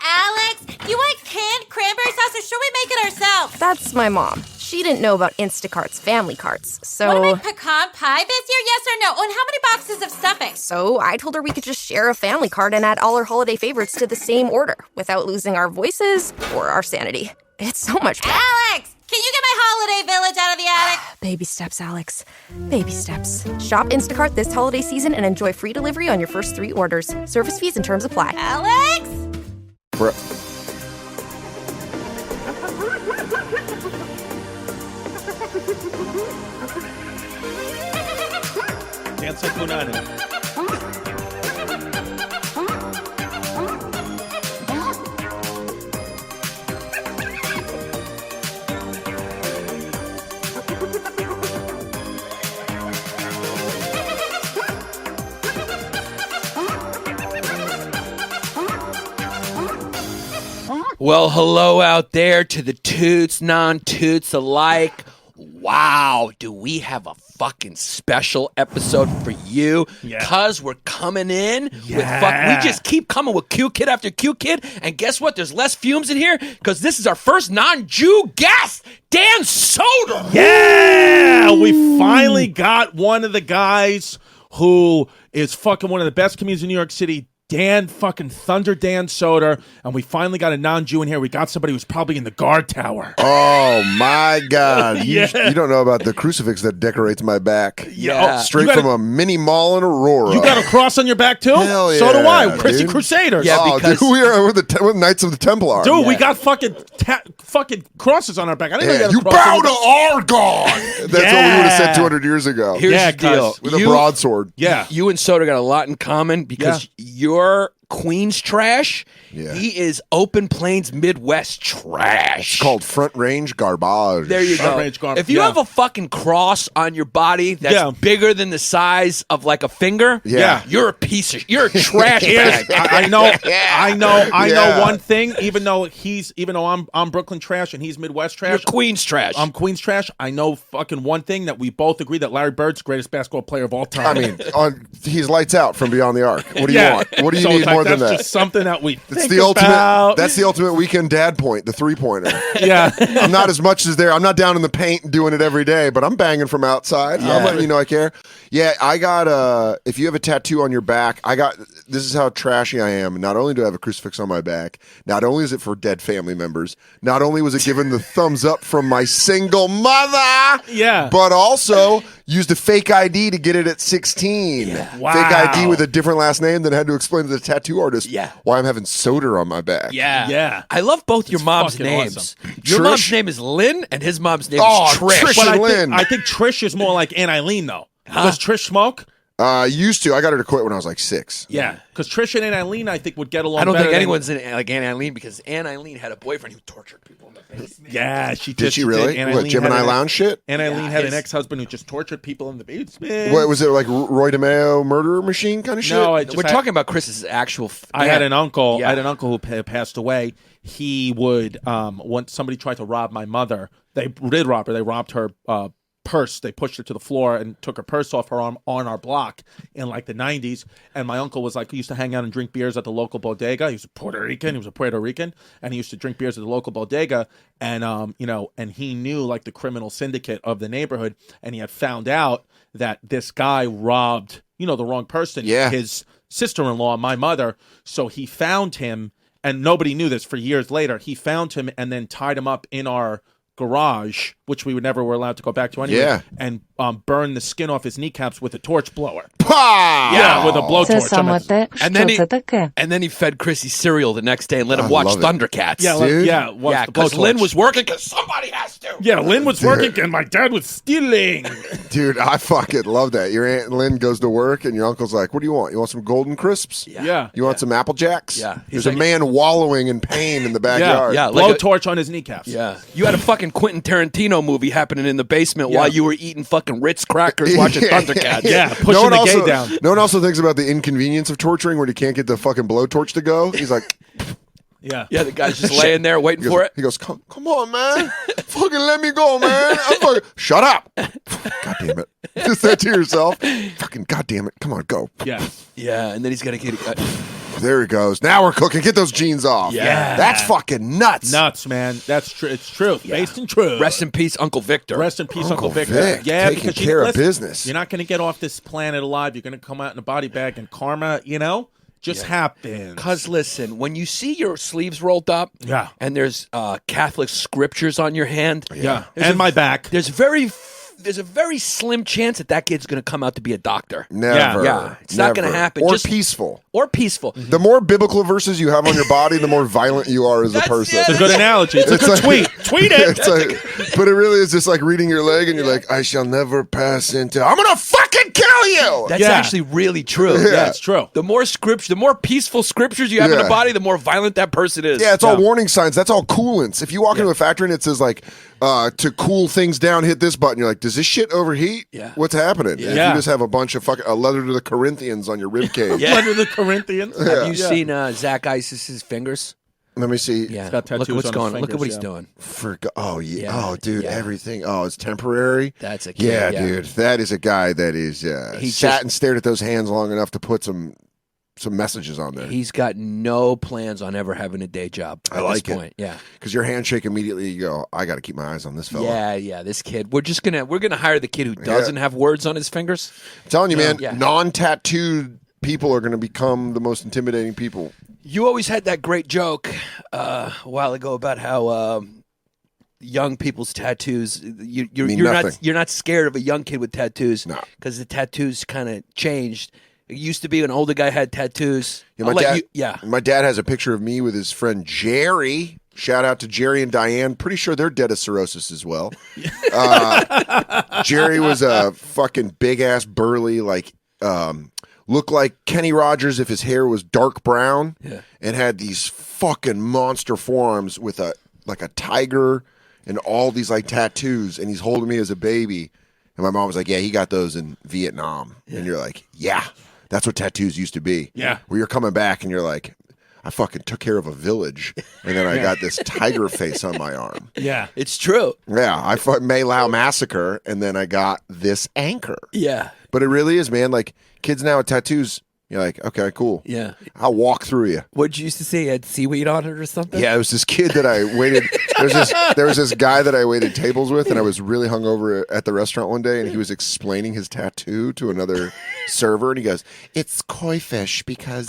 Alex, you want canned cranberry sauce, or should we make it ourselves? That's my mom. She didn't know about Instacart's family carts, so... Want to make pecan pie this year, yes or no? And how many boxes of stuffing? So I told her we could just share a family cart and add all our holiday favorites to the same order without losing our voices or our sanity. It's so much better. Alex, can you get my holiday village out of the attic? Baby steps, Alex. Baby steps. Shop Instacart this holiday season and enjoy free delivery on your first 3 orders. Service fees and terms apply. Alex? Dance like Punani. Well, hello out there to the toots, non-toots alike. Wow, do we have a fucking special episode for you? Because we're coming in with we just keep coming with Q Kid after Q Kid. And guess what? There's less fumes in here because this is our first non-Jew guest, Dan Soder. Yeah, we finally got one of the guys who is fucking one of the best comedians in New York City, Dan fucking Thunder Dan Soder, and we finally got a non-Jew in here. We got somebody who's probably in the guard tower. Oh my God! You don't know about the crucifix that decorates my back? Yeah, straight from a mini mall in Aurora. You got a cross on your back too? Hell yeah! So do I. Chrissy dude. Crusaders. Yeah, because dude, we're the Knights of the Templar. Dude, we got fucking crosses on our back. I didn't know you bow to Argon. That's what we would have said 200 years ago. Here's the deal. With a broadsword. Yeah. You and Soder got a lot in common because you're Queens trash. Yeah. He is Open Plains Midwest trash. It's called Front Range Garbage. There you go. If you have a fucking cross on your body that's bigger than the size of like a finger, you're a piece of you're a trash bag. I know one thing. Even though I'm Brooklyn trash and he's Midwest trash, You're Queens trash. I'm Queens trash. I know fucking one thing that we both agree that Larry Bird's the greatest basketball player of all time. I mean, he's lights out from Beyond the Arc. What do you want? What do you need more than that? That's just something that we It's the ultimate. That's the ultimate weekend dad point, the 3-pointer. Yeah, I'm not as much as there. I'm not down in the paint doing it every day, but I'm banging from outside. I'm letting you know I care. Yeah, I got if you have a tattoo on your back, this is how trashy I am. Not only do I have a crucifix on my back, not only is it for dead family members, not only was it given the thumbs up from my single mother, but also used a fake ID to get it at 16. Yeah. Wow. Fake ID with a different last name, then had to explain to the tattoo artist why I'm having Soder on my back. Yeah. I love both your mom's names. Awesome. Your mom's name is Lynn, and his mom's name is Trish. Trish But and Lynn. I think Trish is more like Aunt Eileen, though. Does Trish smoke? Used to. I got her to quit when I was like 6. Yeah, because Trish and Aunt Eileen, I think, would get along. I don't better think than- anyone's like Aunt Eileen because Aunt Eileen had a boyfriend who tortured people in the basement. Yeah, she did. Did she really? Aunt What, Eileen Gemini had an- Lounge shit? Aunt Eileen had an ex-husband who just tortured people in the basement. What was it, like Roy DeMeo murder machine kind of shit? No, We're talking about Chris's actual. I had an uncle. Yeah. I had an uncle who passed away. He would once somebody tried to rob my mother. They did rob her. They robbed her purse. They pushed her to the floor and took her purse off her arm on our block in like the 90s. And my uncle was like, he used to hang out and drink beers at the local bodega. He was a Puerto Rican, and he used to drink beers at the local bodega. And and he knew like the criminal syndicate of the neighborhood, and he had found out that this guy robbed the wrong person. His sister-in-law, my mother. So he found him, and nobody knew this for years later. He found him and then tied him up in our garage, which we never were allowed to go back to anyway, and burn the skin off his kneecaps with a torch blower. Pow! Yeah, with a blowtorch. And then he fed Chrissy cereal the next day and let him watch Thundercats. Yeah, because Lynn was working because somebody has to. Yeah, Lynn was working and my dad was stealing. Dude, I fucking love that. Your Aunt Lynn goes to work and your uncle's like, what do you want? You want some Golden Crisps? Yeah. You want some Apple Jacks? Yeah. There's a man wallowing in pain in the backyard. Yeah, blowtorch on his kneecaps. Yeah. You had a fucking Quentin Tarantino movie happening in the basement while you were eating fucking Ritz crackers watching Thundercats. Yeah, pushing the gay down. No one also thinks about the inconvenience of torturing when you can't get the fucking blowtorch to go. He's like... Yeah, the guy's just laying there waiting for it. He goes, come on, man. Fucking let me go, man. Shut up. God damn it. Just that to yourself. Fucking God damn it. Come on, go. Yeah. Yeah, and then he's got to get there he goes. Now we're cooking. Get those jeans off. Yeah. That's fucking nuts. Nuts, man. That's true. It's truth. Based in truth. Rest in peace, Uncle Victor. Rest in peace, Uncle Victor. Vic, Yeah, taking because care of listen, business. You're not going to get off this planet alive. You're going to come out in a body bag, and karma, just happens. Because listen, when you see your sleeves rolled up, Yeah. and there's Catholic scriptures on your hand, Yeah, there's and my back. there's a very slim chance that kid's going to come out to be a doctor. Never. Yeah, it's not gonna Never. happen. Or Just- peaceful. Or peaceful. The more biblical verses you have on your body, the more violent you are as a person. It's a good analogy. It's a good tweet. Tweet it. It's like, but it really is just like reading your leg, and you're like, I shall never pass into. I'm gonna fucking kill you. That's Yeah. actually really true. Yeah, it's true. The more scripture, the more peaceful scriptures you have in Yeah. the body, the more violent that person is. Yeah, it's all warning signs. That's all coolants. If you walk into a factory and it says like, to cool things down, hit this button. You're like, does this shit overheat? Yeah. What's happening? If Yeah. you just have a bunch of fucking a letter to the Corinthians on your rib cage. Yeah. Under the Corinthians. Have you seen Zach Isis's fingers? Let me see. Yeah. got tattoos Look at what's on his going on. Look at what fingers, he's doing. Oh yeah. Yeah. Oh dude, Yeah. everything. Oh, it's temporary. That's a kid, yeah, yeah. dude. That is a guy that is He sat just- and stared at those hands long enough to put some messages on there. He's got no plans on ever having a day job at I like this it. point. Yeah. Because your handshake immediately, you go, I got to keep my eyes on this fella. Yeah, this kid. We're gonna hire the kid who doesn't have words on his fingers. I'm telling you, man, Yeah. non-tattooed people are going to become the most intimidating people. You always had that great joke a while ago about how young people's tattoos. Mean You're nothing. not scared of a young kid with tattoos No. because the tattoos kind of changed. It used to be an older guy had tattoos. Yeah, I'll let you- my dad has a picture of me with his friend Jerry. Shout out to Jerry and Diane. Pretty sure they're dead of cirrhosis as well. Jerry was a fucking big ass burly, like looked like Kenny Rogers if his hair was dark brown, and had these fucking monster forearms with a tiger and all these like tattoos. And he's holding me as a baby. And my mom was like, "Yeah, he got those in Vietnam." And you're like, "Yeah, that's what tattoos used to be." Yeah. Where you're coming back and you're like, I fucking took care of a village, and then I got this tiger face on my arm. Yeah. It's true. Yeah, I fought May Lao Massacre, and then I got this anchor. Yeah. But it really is, man. Like, kids now with tattoos, you're like, okay, cool. Yeah. I'll walk through you. What'd you used to say? You had seaweed on it or something? Yeah, it was this kid that I waited. There was this guy that I waited tables with, and I was really hungover at the restaurant one day, and he was explaining his tattoo to another server, and he goes, "It's koi fish because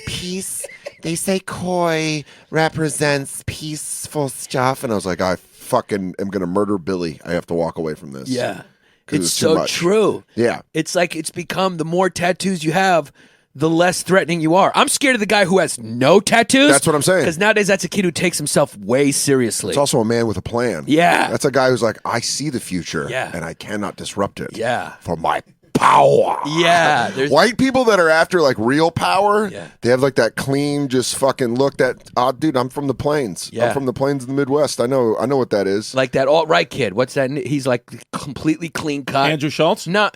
peace. They say koi represents peaceful stuff," and I was like, I fucking am gonna murder Billy. I have to walk away from this. Yeah. 'Cause It's too so much. true. Yeah. It's like it's become the more tattoos you have, the less threatening you are. I'm scared of the guy who has no tattoos. That's what I'm saying. Because nowadays that's a kid who takes himself way seriously. It's also a man with a plan. Yeah. That's a guy who's like, I see the future, Yeah. and I cannot disrupt it. Yeah. For my power. Yeah, there's- White people that are after like real power, Yeah. they have like that clean, just fucking look that, dude, I'm from the plains. Yeah. I'm from the plains of the Midwest. I know what that is. like that alt-right kid. What's that? He's like completely clean cut. Andrew Schultz? No.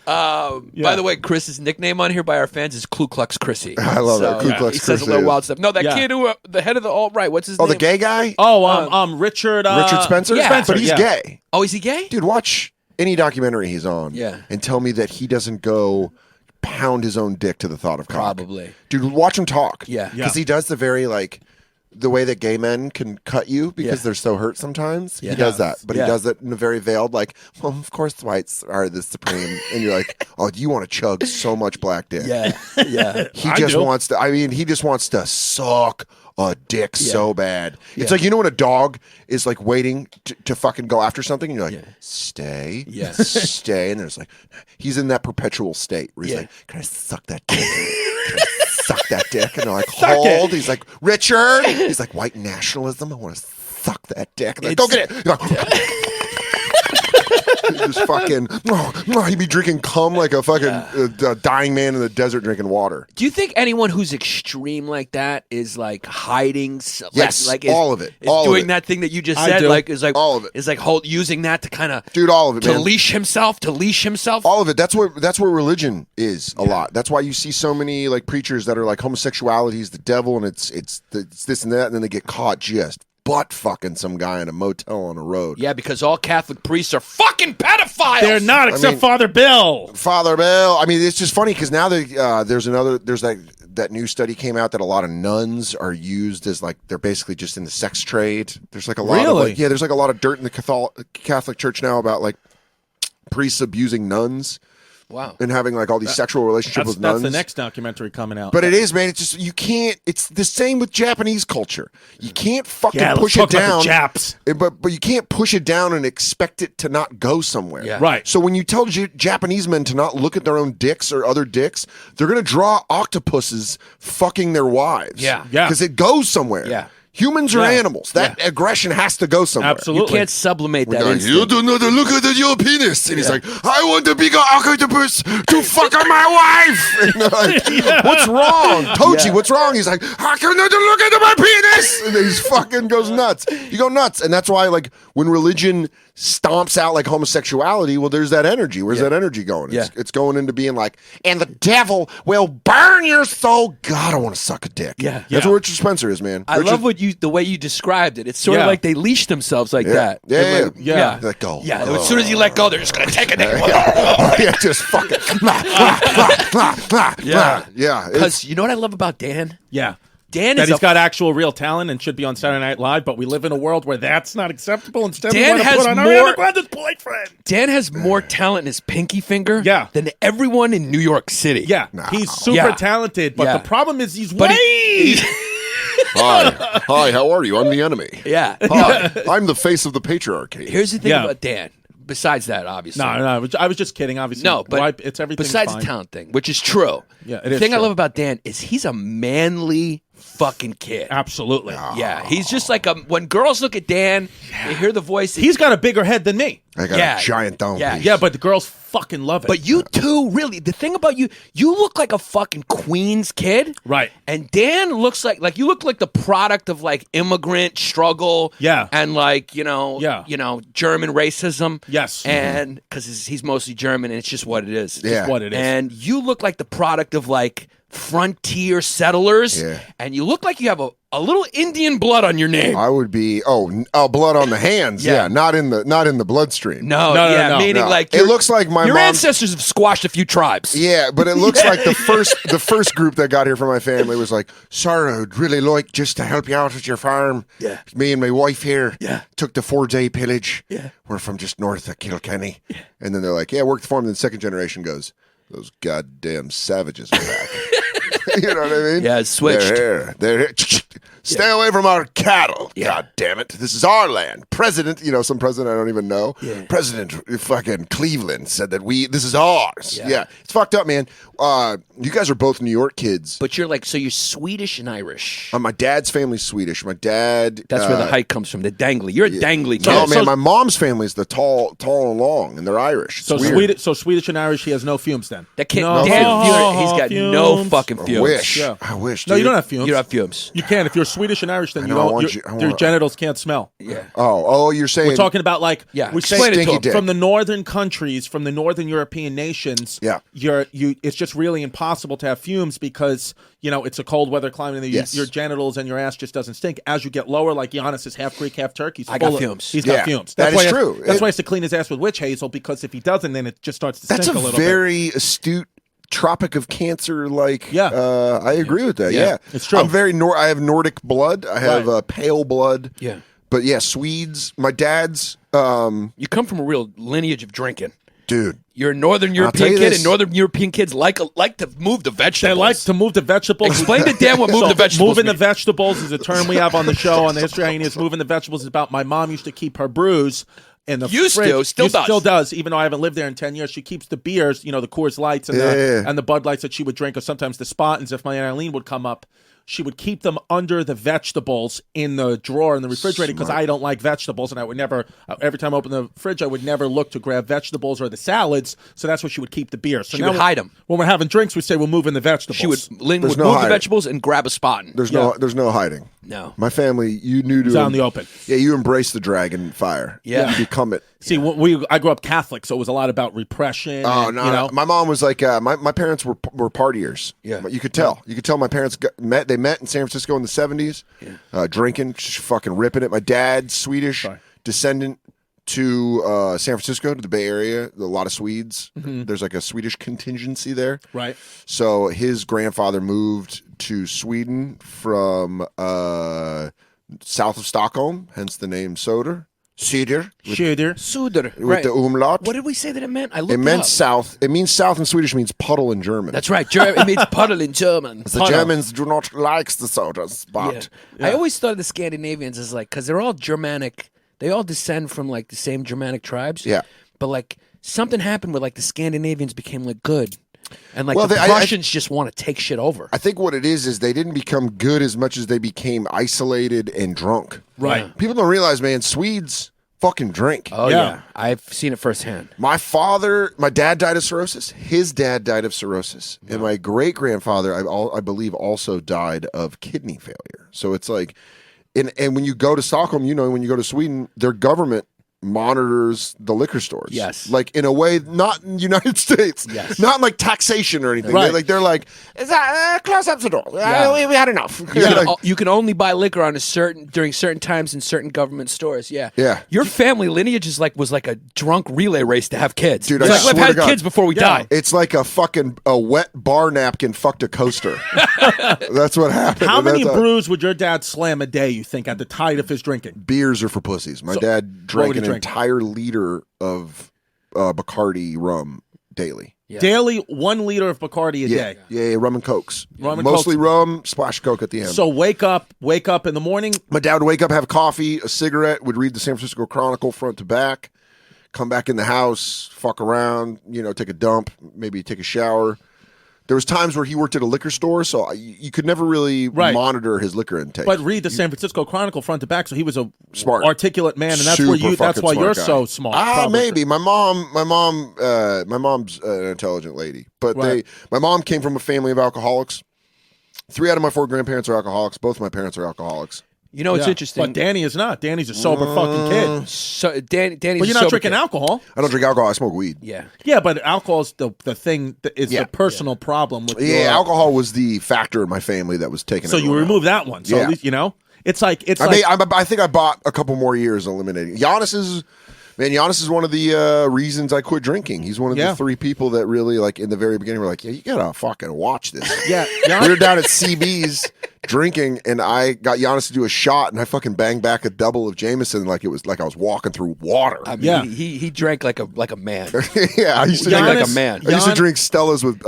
By the way, Chris's nickname on here by our fans is Ku Klux Chrissy. I love that. Ku Klux He says a Chrissy little is- wild stuff. No, that Yeah. kid who, the head of the alt-right, what's his Oh, name? the gay guy? Oh, Richard. Richard Spencer? yeah. Spencer, But he's yeah. gay. Oh, is he gay? Dude, watch any documentary he's on Yeah. and tell me that he doesn't go pound his own dick to the thought of cock. Probably. Dude, watch him talk. Yeah. Because he does the very, like, the way that gay men can cut you because Yeah. they're so hurt sometimes. Yeah. He does that. But Yeah. he does it in a very veiled, like, well, of course whites are the supreme. And you're like, oh, you want to chug so much black dick. Yeah. Yeah. He I just do. wants to, he just wants to suck a dick so bad. It's Yeah. like, you know when a dog is like waiting to fucking go after something and you're like, Yeah. stay, Yeah. stay. And there's like, he's in that perpetual state where he's Yeah. like, can I suck that dick? Can I suck that dick? And they're like, hold. He's like, Richard. He's like, white nationalism. I want to suck that dick. And they're like, go get it. You're like, just fucking, he'd be drinking cum like a fucking dying man in the desert drinking water. Do you think anyone who's extreme like that is like hiding? Yes, like all of it. Is All of doing it. that thing that you just I said. do. Like is like All of it. Is like using that to kind of Dude, all of it, to man. leash himself. All of it. That's where religion is a lot. That's why you see so many like preachers that are like homosexuality is the devil and it's this and that, and then they get caught just butt fucking some guy in a motel on a road. Yeah, because all Catholic priests are fucking pedophiles. They're not, except Father Bill. Father Bill. I mean, it's just funny because now there's that new study came out that a lot of nuns are used as like they're basically just in the sex trade. There's like a lot of there's like a lot of dirt in the Catholic Church now about like priests abusing nuns. Wow. And having like all these sexual relationships with nuns. That's the next documentary coming out. But it is, man. It's just you can't. It's the same with Japanese culture. You can't fucking push let's it talk about down. the Japs. But you can't push it down and expect it to not go somewhere. Yeah. Right. So when you tell Japanese men to not look at their own dicks or other dicks, they're gonna draw octopuses fucking their wives. Yeah. Yeah. Because it goes somewhere. Yeah. Humans are animals. That aggression has to go somewhere. Absolutely. You can't sublimate that Like, instinct. you do not look at your penis. And he's like, I want a bigger octopus to fuck on my wife. And like, what's wrong? Tochi, what's wrong? He's like, I cannot look at my penis. And he fucking goes nuts. You go nuts. And that's why, like, when religion stomps out like homosexuality, well, there's that energy. Where's that energy going? It's going into being like, and the devil will burn your soul. God, I want to suck a dick. Yeah. That's what Richard Spencer is, man. I love the way you described it. It's sort of like they leash themselves like that. Yeah. Yeah. Let go. Yeah. As soon as you let go, they're just gonna take it. Yeah, just fucking. Yeah. Because you know what I love about Dan? Yeah. Dan that is he's got actual real talent and should be on Saturday Night Live, but we live in a world where that's not acceptable. Instead, Dan we want to has put on more- Ariana Grande's boyfriend. Dan has more talent in his pinky finger Yeah. than everyone in New York City. Yeah, he's super Yeah. talented, but Yeah. the problem is he's But way. Hi, how are you? I'm the enemy. Yeah. Hi, I'm the face of the patriarchy. Here's the thing Yeah. about Dan. Besides that, obviously. No, I was just kidding. Obviously, No, but it's everything. besides fine. the talent thing, which is true. Yeah, it the is thing I true. love about Dan is he's a manly fucking kid. Absolutely. Yeah, he's just like when girls look at Dan, they hear the voice. He's got a bigger head than me. I got a giant dome Yeah. piece. Yeah, but the girls fucking love it. But you too, really. The thing about you look like a fucking Queens kid. Right. And Dan looks like you look like the product of like immigrant struggle. Yeah. And like, Yeah. German racism. Yes. And because he's mostly German and it's just what it is. It's Yeah. just what it is. And you look like the product of like frontier settlers. Yeah. And you look like you have a little Indian blood on your name. I would be blood on the hands. Yeah. Yeah, not in the bloodstream. No, No. meaning No. like It looks like my your mom's- ancestors have squashed a few tribes. Yeah, but it looks like the first group that got here from my family was like, sir, I'd really like just to help you out at your farm. Yeah. Me and my wife here Yeah. took the 4-day pillage. Yeah. We're from just north of Kilkenny. Yeah. And then they're like, yeah, work the farm. And then second generation goes, those goddamn savages are back. You know what I mean? Yeah, it's switched. They're here. Stay away from our cattle. Yeah. God damn it. This is our land. President, some president I don't even know. Yeah. President fucking Cleveland said that this is ours. Yeah. Yeah. It's fucked up, man. You guys are both New York kids. But you're like, so you're Swedish and Irish. My dad's family's Swedish. My dad. That's where the height comes from. The dangly. You're a dangly kid. No, man. So- My mom's family's the tall and long, and they're Irish. So It's weird. Swedish and Irish, he has no fumes then. That kid, No Dan, fumes. he's got no Fumes. fucking I fumes. wish. Yeah. I wish. No, you dude. don't have fumes. You don't have fumes. You can. If you're Swedish and Irish, then know, I want your genitals can't smell. Yeah. Oh, you're saying We're talking about like Yeah, we're explain saying it to stinky him. dick. from the northern countries, from the northern European nations. Yeah. It's just really impossible to have fumes because it's a cold weather climate and Yes. your genitals and your ass just doesn't stink. As you get lower, like Giannis is half Greek, half Turkey. I got fumes. He's Yeah, got fumes. that That's is why true. That's why he has to clean his ass with witch hazel because if he doesn't, then it just starts to That's stink a a little bit. very astute Tropic of Cancer. Yeah. I agree with that. Yeah, it's true. I'm very I have Nordic blood. I have Right. pale blood. Yeah. But yeah, Swedes. My dad's You come from a real lineage of drinking. dude. You're a Northern tell European you kid, this. and Northern European kids like to move the They vegetables. like to move the vegetables. Explain to Dan what move the vegetables Moving the mean. vegetables is a term we have on the show on the History of Hyenas. Moving the vegetables is about my mom used to keep her brews in the Used fridge. to, still does. Still does, even though I haven't lived there in 10 years. She keeps the beers, the Coors Lights and the Bud Lights that she would drink, or sometimes the Spartans if my Aunt Eileen would come up. She would keep them under the vegetables in the drawer in the refrigerator because I don't like vegetables, and I would never. Every time I open the fridge, I would never look to grab vegetables or the salads. So that's where she would keep the beer. So She now would hide 'em. when we're having drinks. We say we're moving the vegetables. Lynn There's would no move the hiding. vegetables and grab a Spaten. There's Yeah. there's no hiding. No. My family, you knew to It's out in the open. Yeah, you embrace the dragon fire. Yeah. You become it. See, I grew up Catholic, so it was a lot about repression. Oh and, no, you know? my mom was like my parents were partiers. Yeah. You could tell. You could tell my parents met in San Francisco in the 70s, drinking, just fucking ripping it. My dad's Swedish descendant to San Francisco, to the Bay Area. A lot of Swedes. There's like a Swedish contingency there. Right. So his grandfather moved to Sweden from south of Stockholm, hence the name Soder. Soder. Soder. With the umlaut. What did we say that it meant? I looked It meant up. south. It means south in Swedish means puddle in German. That's right. It means puddle in German. The Germans do not like the sodas, but I always thought of the Scandinavians as like, because they're all Germanic. They all descend from like the same Germanic tribes. Yeah. But like something happened where like the Scandinavians became like good. And like Well, the I Prussians just want to take shit over. I think what it is they didn't become good as much as they became isolated and drunk. Right. People don't realize, man, Swedes fucking drink. Oh Yeah. yeah. I've seen it firsthand. My dad died of cirrhosis. His dad died of cirrhosis. And my great-grandfather, I believe, also died of kidney failure. So it's like, and when you go to Stockholm, when you go to Sweden, their government monitors the liquor stores. Yes. Like in a way, not in the United States. Yes. Not like taxation or anything. Right. They're like, is that, close up the door. Yeah. We had enough. You can only buy liquor on during certain times in certain government stores. Yeah. Yeah. Your family lineage was like a drunk relay race to have kids. Dude, It's I like we've swear to had God. kids before we die. It's like a wet bar napkin fucked a coaster. That's what happened. How And many that's brews would your dad slam a day, you think, at the height of his drinking? beers are for pussies. My dad what drank would he an drink? entire liter of Bacardi rum daily. Daily, 1 liter of Bacardi a day. Yeah, rum and cokes. Rum and Mostly Cokes. rum, splash coke at the end. So wake up in the morning. My dad would wake up, have coffee, a cigarette, would read the San Francisco Chronicle front to back, come back in the house, fuck around, take a dump, maybe take a shower. There was times where he worked at a liquor store, so you could never really monitor his liquor intake. But read the San Francisco Chronicle front to back, so he was a Smart. articulate man, and that's Super that's fucking why smart you're guy. so smart. probably. Maybe my mom's an intelligent lady, but Right. my mom came from a family of alcoholics. 3 out of my 4 grandparents are alcoholics. Both of my parents are alcoholics. You know, it's Yeah. interesting. But Danny is not. Danny's a sober fucking kid. So Danny's But a you're not sober drinking kid. alcohol. I don't drink alcohol. I smoke weed. Yeah. Yeah, but alcohol's the thing that is Yeah. the personal problem with Yeah, your, alcohol was the factor in my family that was taken. So you everyone out. remove that one. So Yeah. at least it's like I think I bought a couple more years eliminating. Giannis is one of the reasons I quit drinking. He's one of the 3 people that really, like, in the very beginning were like, yeah, you gotta fucking watch this. yeah. We were down at CB's drinking, and I got Giannis to do a shot, and I fucking banged back a double of Jameson like it was like I was walking through water. I mean, Yeah. he drank like a man. Yeah, I used to Drank drink like a man. I used to drink Stellas with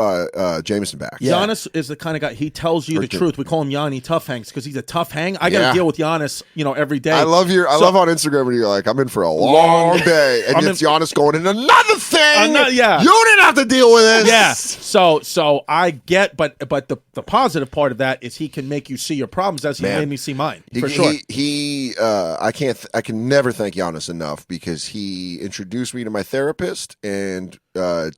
Jameson back. Yeah. Giannis is the kind of guy, he tells you the Freaking- truth. We call him Yanni Tough Hanks because he's a tough hang. I got to Yeah. deal with Giannis, every day. I love on Instagram when you're like, I'm in for a long day, and I'm it's Giannis going in another thing. Yeah. You didn't have to deal with this. Yeah. So I get, but the positive part of that is he can make you see your problems as he Man. made me see mine. He, For sure. I can never thank Giannis enough because he introduced me to my therapist and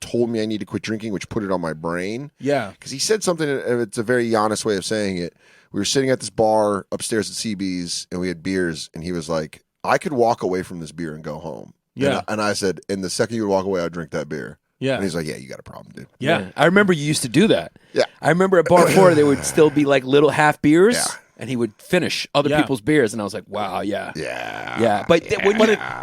told me I need to quit drinking, which put it on my brain. Yeah. Because he said something, it's a very Giannis way of saying it. We were sitting at this bar upstairs at CB's and we had beers, and he was like, I could walk away from this beer and go home. Yeah. And I said, and the second you would walk away, I'd drink that beer. Yeah. And he's like, yeah, you got a problem, dude. Yeah. I remember you used to do that. Yeah. I remember at Bar 4 there would still be like little half beers. Yeah. And he would finish other Yeah. people's beers, and I was like, "Wow, yeah, Yeah. yeah." But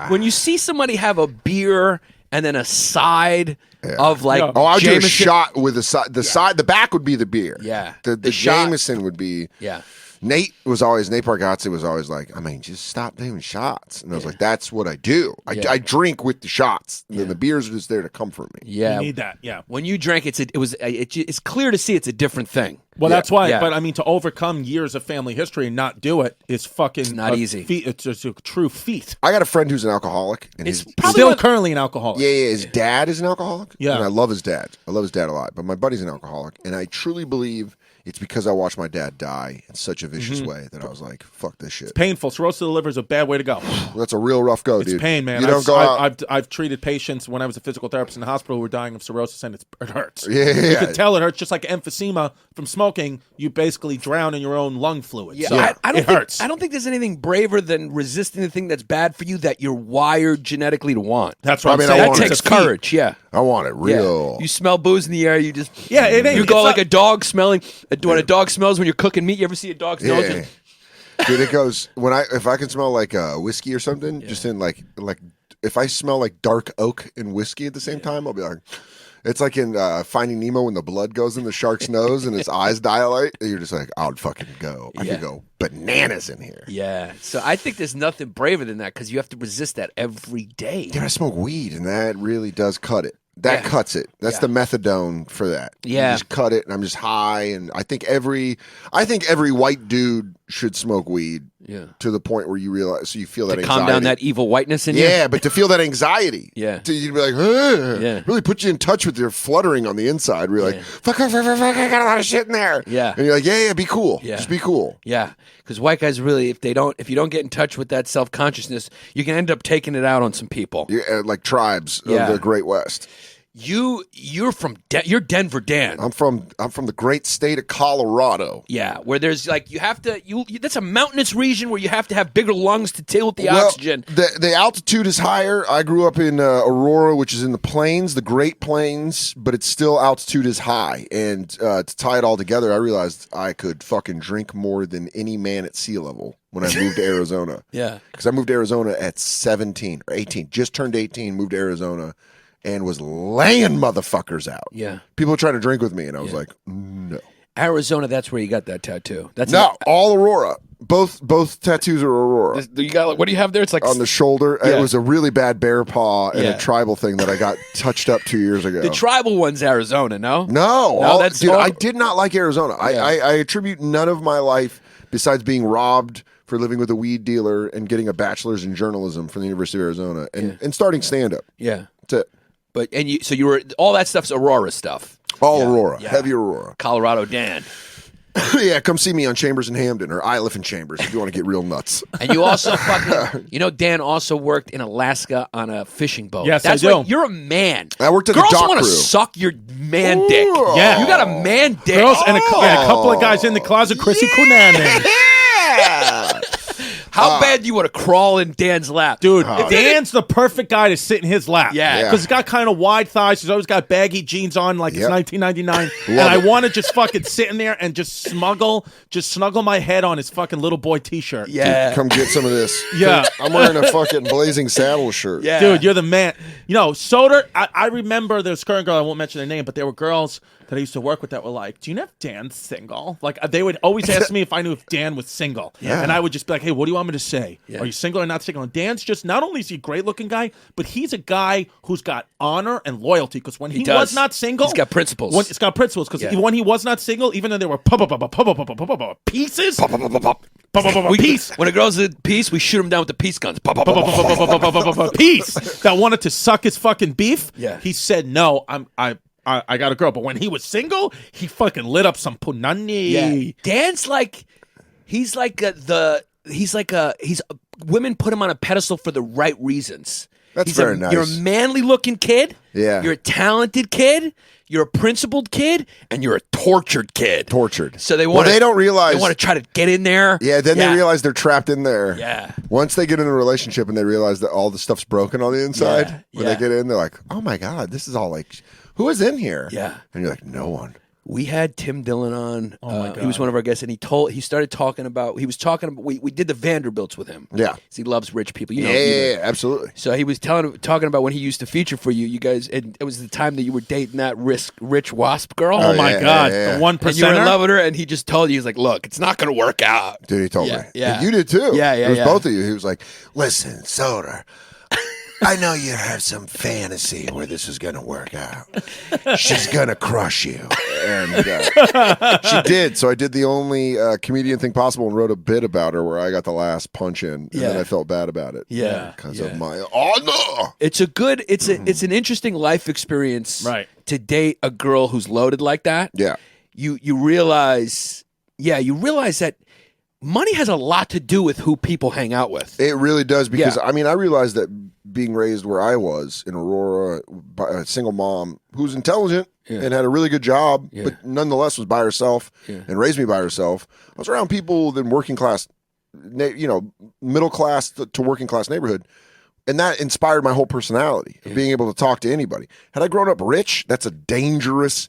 when you see somebody have a beer and then a side of like, Oh, I would do a Jameson- shot with the side. The back would be the beer. Yeah. The The shot- Jameson would be. Yeah. Nate Bargatze was always like, I mean, just stop doing shots. And I was like, that's what I do. I drink with the shots. And then the beers are just there to comfort me. Yeah. You need that. Yeah. When you drank, it's clear to see it's a different thing. Well, that's why. Yeah. But I mean, to overcome years of family history and not do it is fucking not a easy. Feat. It's just a true feat. I got a friend who's an alcoholic. And It's his, probably Still one- currently an alcoholic. yeah, his dad is an alcoholic. Yeah. And I love his dad. I love his dad a lot. But my buddy's an alcoholic. And I truly believe it's because I watched my dad die in such a vicious way that I was like, fuck this shit. Painful. Cirrhosis of the liver is a bad way to go. That's a real rough go, It's dude. pain, man. You don't go out. I've treated patients when I was a physical therapist in the hospital who were dying of cirrhosis, and it hurts. Yeah. You can tell it hurts, just like emphysema from smoking. You basically drown in your own lung fluid. Yeah, So I don't it think, hurts. I don't think there's anything braver than resisting the thing that's bad for you that you're wired genetically to want. That's what I mean, I'm saying. I That want It's takes a feat. courage. Yeah. I want it real. Yeah. You smell booze in the air. You just Yeah, it ain't. You go it's like not- a dog smelling. When a dog smells when you're cooking meat, you ever see a dog's nose? Yeah. Dude, it goes if I can smell like whiskey or something, just in like if I smell like dark oak and whiskey at the same time, I'll be like, it's like in Finding Nemo when the blood goes in the shark's nose and his eyes dilate. And you're just like, I'll fucking go. I could go bananas in here. Yeah. So I think there's nothing braver than that because you have to resist that every day. Dude, I smoke weed and that really does cut it. That Yeah. cuts it. That's the methadone for that. Yeah. You just cut it and I'm just high, and I think every white dude should smoke weed. Yeah. To the point where you realize, so you feel that anxiety. Calm down that evil whiteness in you. Yeah, but to feel that anxiety. Yeah. To you'd be like, ugh, Yeah. really put you in touch with your fluttering on the inside. Where you're like, fuck, I got a lot of shit in there. Yeah. And you're like, yeah, be cool. Yeah. Just be cool. Yeah, because white guys really, if you don't get in touch with that self consciousness, you can end up taking it out on some people. You're, like tribes Yeah. of the Great West. You're from you're Denver Dan. I'm from the great state of Colorado. Yeah, where there's like you have to that's a mountainous region where you have to have bigger lungs to deal with the oxygen. The altitude is higher. I grew up in Aurora, which is in the plains, the Great Plains, but it's still altitude is high. And to tie it all together, I realized I could fucking drink more than any man at sea level when I moved to Arizona. Yeah. Because I moved to Arizona at 17 or 18, just turned 18, moved to Arizona, and was laying motherfuckers out. Yeah. People were trying to drink with me, and I was like, no. Arizona, that's where you got that tattoo. That's No, all Aurora. Both tattoos are Aurora. you got what do you have there? It's like On the shoulder. Yeah. It was a really bad bear paw and Yeah. a tribal thing that I got touched up 2 years ago. the tribal one's Arizona. No, No, that's dude, all- I did not like Arizona. Yeah. I attribute none of my life, besides being robbed for living with a weed dealer and getting a bachelor's in journalism from the University of Arizona and starting stand-up. Yeah, That's it. but so you were all that stuff's Aurora stuff. All Aurora. Yeah. Heavy Aurora. Colorado Dan. Yeah, come see me on Chambers in Hamden or Iliff in Chambers if you want to get real nuts. And you also fucking, Dan also worked in Alaska on a fishing boat. Yes, That's I do. why you're a man. I worked at the Girls dock want to crew. suck your man dick. Yeah. You got a man dick. Girls and a couple of guys in the closet, Chrissy Cunanan. How bad do you want to crawl in Dan's lap? Dude, Dan's the perfect guy to sit in his lap. Yeah. Because he's got kind of wide thighs. He's always got baggy jeans on like it's Yep. 1999. And I want to just fucking sit in there and just snuggle my head on his fucking little boy t-shirt. Yeah. Come get some of this. Yeah. I'm wearing a fucking Blazing Saddle shirt. Yeah. Dude, you're the man. Soder, I remember there was a current girl, I won't mention their name, but there were girls that I used to work with that were like, do you know if Dan's single? Like, they would always ask me if I knew if Dan was single. Yeah. And I would just be like, hey, what do you want me to say? Yeah. Are you single or not single? And Dan's just, not only is he a great-looking guy, but he's a guy who's got honor and loyalty. Because when he does. was not single... He's got principles. He's got principles. Because Yeah. when he was not single, even though there were pieces... Peace. When a girl's at peace, we shoot him down with the peace guns. Peace that wanted to suck his fucking beef. Yeah. He said no. I got a girl, but when he was single, he fucking lit up some punani. Yeah. Dan's like, women put him on a pedestal for the right reasons. That's very nice. You're a manly looking kid. Yeah. You're a talented kid. You're a principled kid, and you're a tortured kid. Tortured. So they want. They don't realize. They want to try to get in there. Yeah, then they realize they're trapped in there. Yeah. Once they get in a relationship and they realize that all the stuff's broken on the inside, Yeah, when yeah. they get in, they're like, oh my God, this is all like, who is in here? Yeah. And you're like, no one. We had Tim Dillon on. Oh my God. He was one of our guests, and he started talking about. He was talking about. We did the Vanderbilts with him. Yeah. 'Cause he loves rich people. You know. Yeah, absolutely. So he was talking about when he used to feature for you guys, and it was the time that you were dating that rich wasp girl. Oh my yeah, God, yeah, yeah. the 1%. And you were in love with her, and he just told you, he's like, "Look, it's not going to work out." Dude, he told Yeah, me. yeah. And you did too. Yeah, yeah, It was yeah. both of you. He was like, listen, Soder, I know you have some fantasy where this is going to work out. She's going to crush you. And she did. So I did the only comedian thing possible and wrote a bit about her where I got the last punch in. And then Yeah. I felt bad about it. Yeah, Because yeah. of my honor. It's an interesting life experience, Right. to date a girl who's loaded like that. Yeah. you realize that money has a lot to do with who people hang out with. It really does because I mean I realized that being raised where I was in Aurora by a single mom who's intelligent and had a really good job, but nonetheless was by herself and raised me by herself. I was around people in working class, middle class to working class neighborhood. And that inspired my whole personality of being able to talk to anybody. Had I grown up rich, that's a dangerous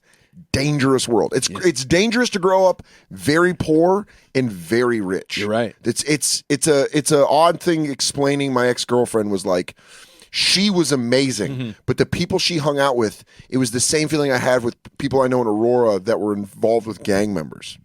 world. It's dangerous to grow up very poor and very rich. You're right. It's a odd thing explaining my ex-girlfriend was like, she was amazing, but the people she hung out with, it was the same feeling I had with people I know in Aurora that were involved with gang members.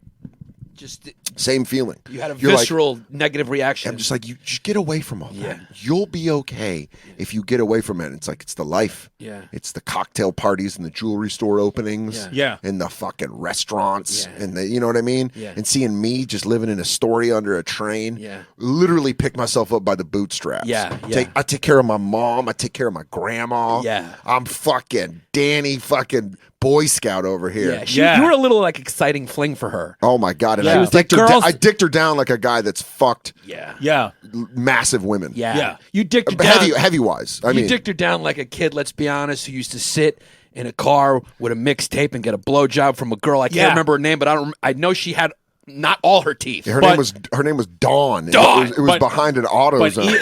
Just same feeling. you had a You're visceral negative reaction. I'm just like, you just get away from all that. You'll be okay if you get away from it. It's like, it's the life. Yeah. It's the cocktail parties and the jewelry store openings. Yeah. And the fucking restaurants. And the, you know what I mean? Yeah. And seeing me just living in Astoria under a train. Yeah. Literally pick myself up by the bootstraps. Yeah. I take care of my mom. I take care of my grandma. Yeah. I'm fucking Danny fucking Boy Scout over here. You were a little like exciting fling for her. Oh my God. And Yeah. I She was dicked like, her girls- I dicked her down like a guy that's fucked Yeah. massive women. Yeah. You dicked her down. Heavy wise. I You mean, dicked her down like a kid, let's be honest, who used to sit in a car with a mixtape and get a blowjob from a girl. I can't remember her name, but I know she had not all her teeth. her name was Dawn. Dawn. It was behind an AutoZone.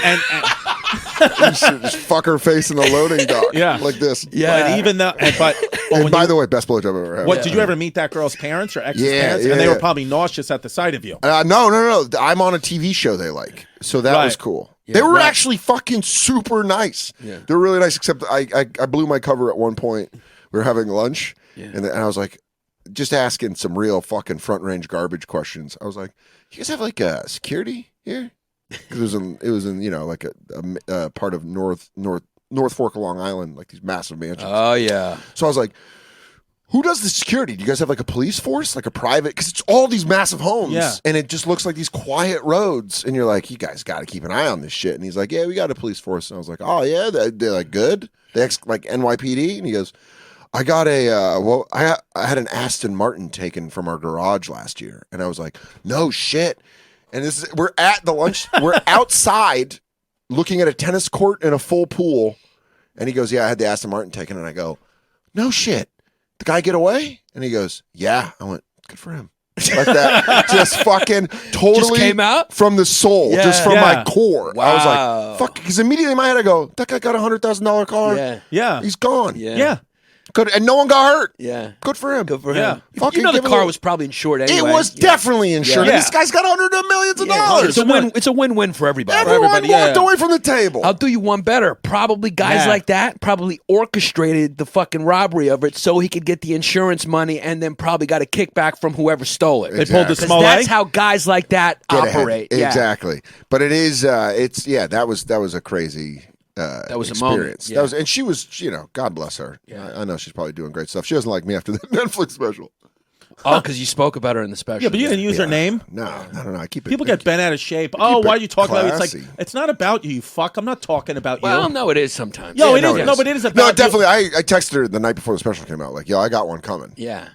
Just fuck her face in the loading dock. Yeah. Like this. But even though, And by the way, best blowjob I've ever had. what did you ever meet that girl's parents or ex's Yeah, parents? yeah, And they were yeah. probably nauseous at the sight of you. No. I'm on a TV show they like. So that was cool. They were actually fucking super nice. Yeah. They were really nice, except I blew my cover at one point. We were having lunch, and I was like, just asking some real fucking front range garbage questions. I was like, you guys have like a security here? Because it was in like a part of North Fork of Long Island, like these massive mansions. Oh, yeah. So I was like, who does the security? Do you guys have like a police force, like a private? Because it's all these massive homes, and it just looks like these quiet roads. And you're like, you guys got to keep an eye on this shit. And he's like, yeah, we got a police force. And I was like, oh yeah, they're like good. They like NYPD. And he goes, I got I had an Aston Martin taken from our garage last year. And I was like, no shit. And we're at the lunch. We're outside looking at a tennis court and a full pool. And he goes, yeah, I had the Aston Martin taken. And I go, no shit. The guy get away? And he goes, yeah. I went, good for him. Like that. Just fucking totally Just came out? from the soul, just from my core. I was Wow. like, fuck. Because immediately in my head, I go, that guy got $100,000 car. Yeah. Yeah. He's gone. Yeah. Good. And no one got hurt. Yeah. Good for him. Good for Yeah. him. Fucking You know the give car him- was probably insured anyway. It was definitely insured. Yeah. And this guy's got hundreds of millions of dollars. It's a win-win for everybody. Everyone everybody, walked yeah. away from the table. I'll do you one better. Probably guys Yeah. like that probably orchestrated the fucking robbery of it so he could get the insurance money and then probably got a kickback from whoever stole it. They pulled the 'Cause small that's A? how guys like that Get ahead. operate. Yeah. Exactly. But it is that was a crazy That was a experience. moment. Yeah. That was, and she was, God bless her. I know she's probably doing great stuff. She doesn't like me after the Netflix special. Oh, because you spoke about her in the special. Yeah, but you didn't use her name. No, I keep it. People get bent out of shape. Oh, why are you talking about it? It's classy. like, it's not about you, you fuck. I'm not talking about Well, you. no, it is sometimes. Yo, Yeah, it no, is. No, but it is about No, you. definitely. I texted her the night before the special came out. Like, yo, I got one coming. Yeah.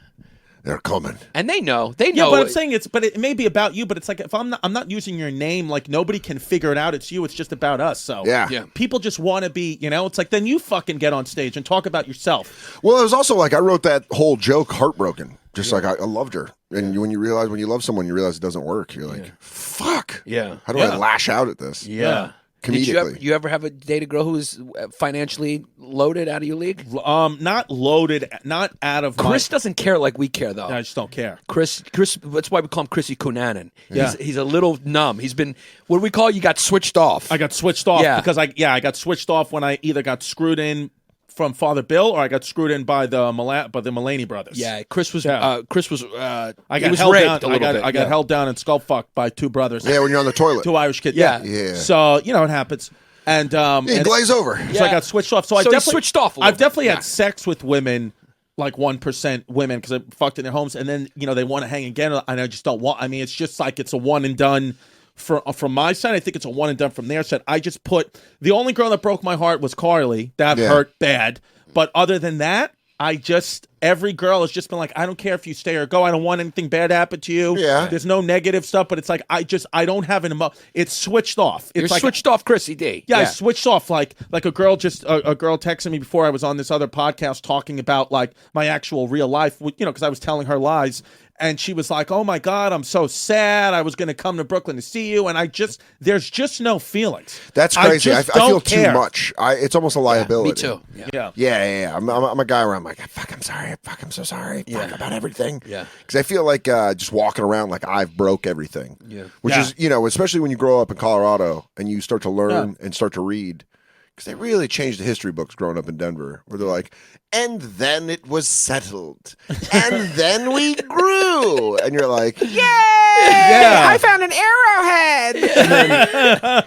They're coming. And they know. They Yeah, know. but I'm saying but it may be about you, but it's like if I'm not using your name, like nobody can figure it out. It's you. It's just about us. So Yeah. people just want to be, it's like then you fucking get on stage and talk about yourself. Well, it was also like I wrote that whole joke heartbroken. Just like I loved her. And when you love someone, you realize it doesn't work. You're like, fuck. Yeah. How do I lash out at this? Yeah. Did Comedically. you ever have a date a girl who was financially loaded out of your league? Not loaded, not out of Chris doesn't care like we care, though. I just don't care. Chris, that's why we call him Chrissy Cunanan. Yeah. He's a little numb. He's been, what do we call it? You got switched off. I got switched off Yeah. because I got switched off when I either got screwed in from Father Bill or I got screwed in by the Mulaney brothers. Yeah, Chris was, Yeah. I I got held down. I got held down and skull fucked by two brothers. Yeah, when you're on the toilet. Two Irish kids. Yeah. Yeah. So it happens. And You glaze over. So I got switched off. So I So he definitely switched off a little I've definitely bit. had sex with women, like 1% women, because I fucked in their homes, and then they want to hang again, and I just don't want. I mean, it's just like it's a one and done. From my side, I think it's a one and done. From their side, I just put the only girl that broke my heart was Carly. That hurt bad. But other than that, I just every girl has just been like, I don't care if you stay or go. I don't want anything bad to happen to you. Yeah. There's no negative stuff, but it's like I don't have an it's switched off. It's You're like switched off, Chrissy D. Yeah, I switched off. Like a girl a girl texted me before I was on this other podcast talking about like my actual real life, because I was telling her lies. And she was like, "Oh my God, I'm so sad. I was going to come to Brooklyn to see you." And there's just no feelings. That's crazy. I feel care. too much. It's almost a liability. Me too. Yeah. I'm a guy where I'm like, fuck, I'm sorry. Fuck, I'm so sorry. Fuck about everything. Yeah. Because I feel like just walking around like I've broke everything. Yeah. Which is, especially when you grow up in Colorado and you start to learn and start to read. Because they really changed the history books growing up in Denver, where they're like, and then it was settled, and then we grew, and you're like, yay! Yeah. I found an arrowhead.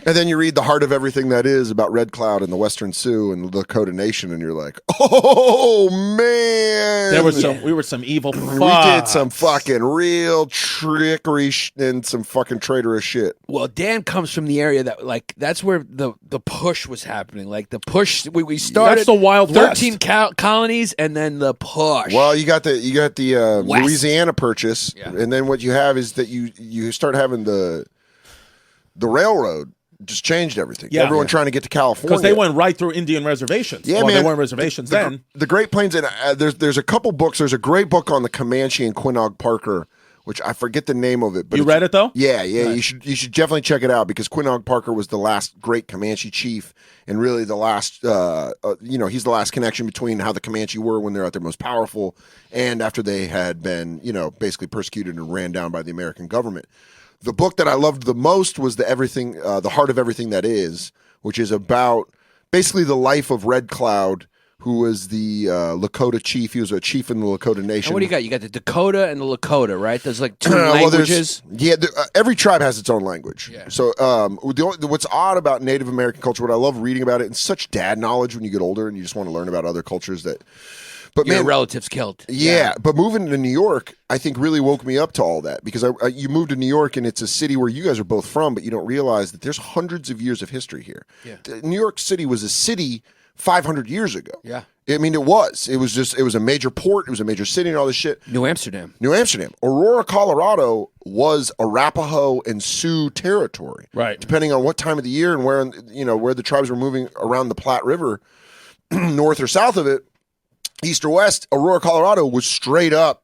And then you read The Heart of Everything That Is about Red Cloud and the Western Sioux and the Lakota Nation, and you're like, oh man, we were some evil. We did some fucking real trickery and some fucking traitorous shit. Well, Dan comes from the area that's where the push was happening. Like the push, we started. That's the Wild 13 West. Colonies, and then the push. Well, you got the West. Louisiana Purchase, and then what you have is that you start having the railroad just changed everything. Yeah. Everyone trying to get to California because they went right through Indian reservations. Yeah, well, man. There weren't reservations then. The Great Plains, and there's a couple books. There's a great book on the Comanche and Quinault Parker, which I forget the name of it. But you read it though? Yeah. Right. You should definitely check it out because Quinault Parker was the last great Comanche chief, and really the last, he's the last connection between how the Comanche were when they're at their most powerful, and after they had been, basically persecuted and ran down by the American government. The book that I loved the most was the Heart of Everything That Is, which is about basically the life of Red Cloud, who was the Lakota chief. He was a chief in the Lakota Nation. And what do you got? You got the Dakota and the Lakota, right? There's like two languages. Every tribe has its own language. Yeah. So what's odd about Native American culture, what I love reading about it, and such dad knowledge when you get older and you just want to learn about other cultures that... But Your relatives killed. Yeah, but moving to New York, I think really woke me up to all that because you moved to New York and it's a city where you guys are both from, but you don't realize that there's hundreds of years of history here. Yeah. New York City was a city 500 years ago. Yeah. I mean, it was a major port. It was a major city and all this shit. New Amsterdam. Aurora, Colorado was Arapaho and Sioux territory. Right. Depending on what time of the year and where the tribes were moving around the Platte River, north or south of it, east or west, Aurora, Colorado was straight up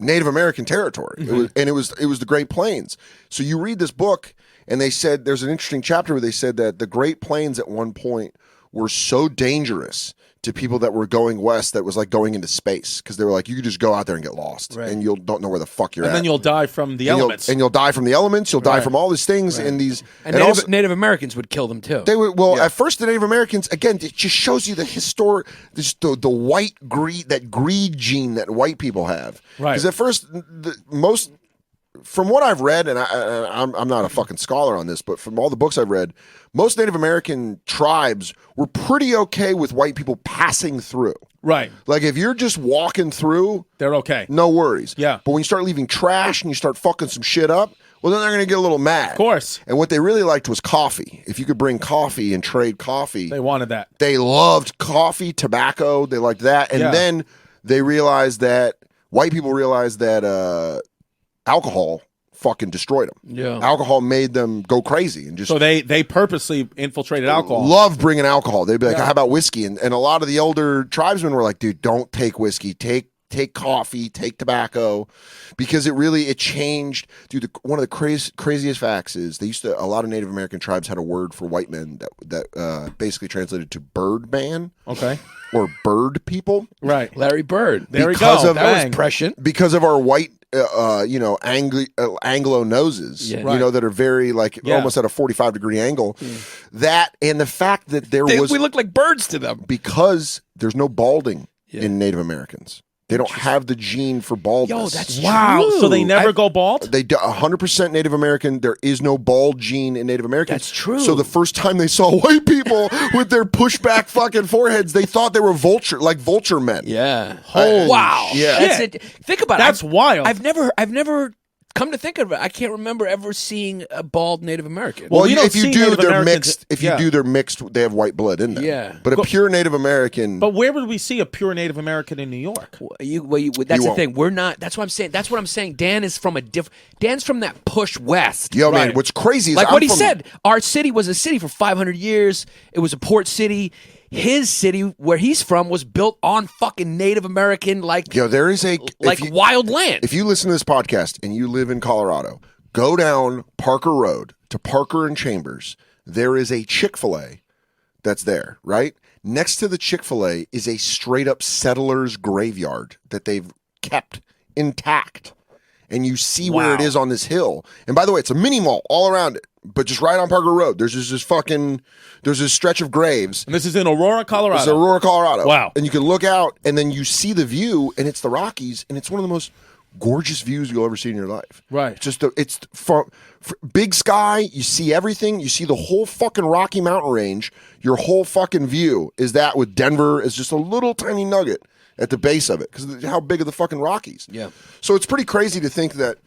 Native American territory. Mm-hmm. It was the Great Plains. So you read this book and they said there's an interesting chapter where they said that the Great Plains at one point were so dangerous to people that were going west that was like going into space because they were like, you could just go out there and get lost and you don't know where the fuck you're at. And then you'll die from the elements. You'll die from the elements. You'll die from all these things and these. And Native Americans would kill them too. They would. Well, at first the Native Americans, again, it just shows you the historic, the white greed, that greed gene that white people have. Right. Because at first, most. From what I've read, and I'm not a fucking scholar on this, but from all the books I've read, most Native American tribes were pretty okay with white people passing through. Right. Like if you're just walking through, they're okay. No worries. Yeah. But when you start leaving trash and you start fucking some shit up, well, then they're going to get a little mad. Of course. And what they really liked was coffee. If you could bring coffee and trade coffee. They wanted that. They loved coffee, tobacco. They liked that. And then they realized that, white people realized that alcohol fucking destroyed them. Yeah. Alcohol made them go crazy. And just so they purposely infiltrated alcohol. Love bringing alcohol. They'd be like, how about whiskey? And a lot of the older tribesmen were like, dude, don't take whiskey. Take coffee, take tobacco, because it changed. Dude, one of the craziest facts is a lot of Native American tribes had a word for white men that basically translated to bird man. Okay. Or bird people. Right. Larry Bird. There we go. That was prescient. Because of our white Anglo noses, that are very almost at a 45-degree angle. That and the fact that we look like birds to them because there's no balding in Native Americans. They don't have the gene for baldness. Yo, that's true. So they never go bald? They 100% Native American. There is no bald gene in Native Americans. That's true. So the first time they saw white people with their pushback fucking foreheads, they thought they were vulture men. Yeah. Holy wow. Yeah. That's it. Think about it. That's wild. I've never come to think of it, I can't remember ever seeing a bald Native American. Well, we don't if you see do, Native they're Americans- mixed. If yeah. you do, they're mixed. They have white blood in them. Yeah. But a pure Native American. But where would we see a pure Native American in New York? That's You the won't. thing. We're not. That's what I'm saying. That's what I'm saying. Dan is from a Dan's from that push west. Yo, man, Right. what's crazy is Like I'm what he from- said, our city was a city for 500 years. It was a port city. His city, where he's from, was built on fucking Native American, Yo, there is a like wild land. If you listen to this podcast and you live in Colorado, go down Parker Road to Parker and Chambers. There is a Chick-fil-A that's there, right? Next to the Chick-fil-A is a straight up settler's graveyard that they've kept intact. And you see where it is on this hill. And by the way, it's a mini mall all around it. But just right on Parker Road, there's this stretch of graves. And this is in Aurora, Colorado. It's Aurora, Colorado. Wow. And you can look out, and then you see the view, and it's the Rockies, and it's one of the most gorgeous views you'll ever see in your life. Right. It's from big sky. You see everything. You see the whole fucking Rocky Mountain range. Your whole fucking view is that with Denver as just a little tiny nugget at the base of it because of how big are the fucking Rockies. Yeah. So it's pretty crazy to think that,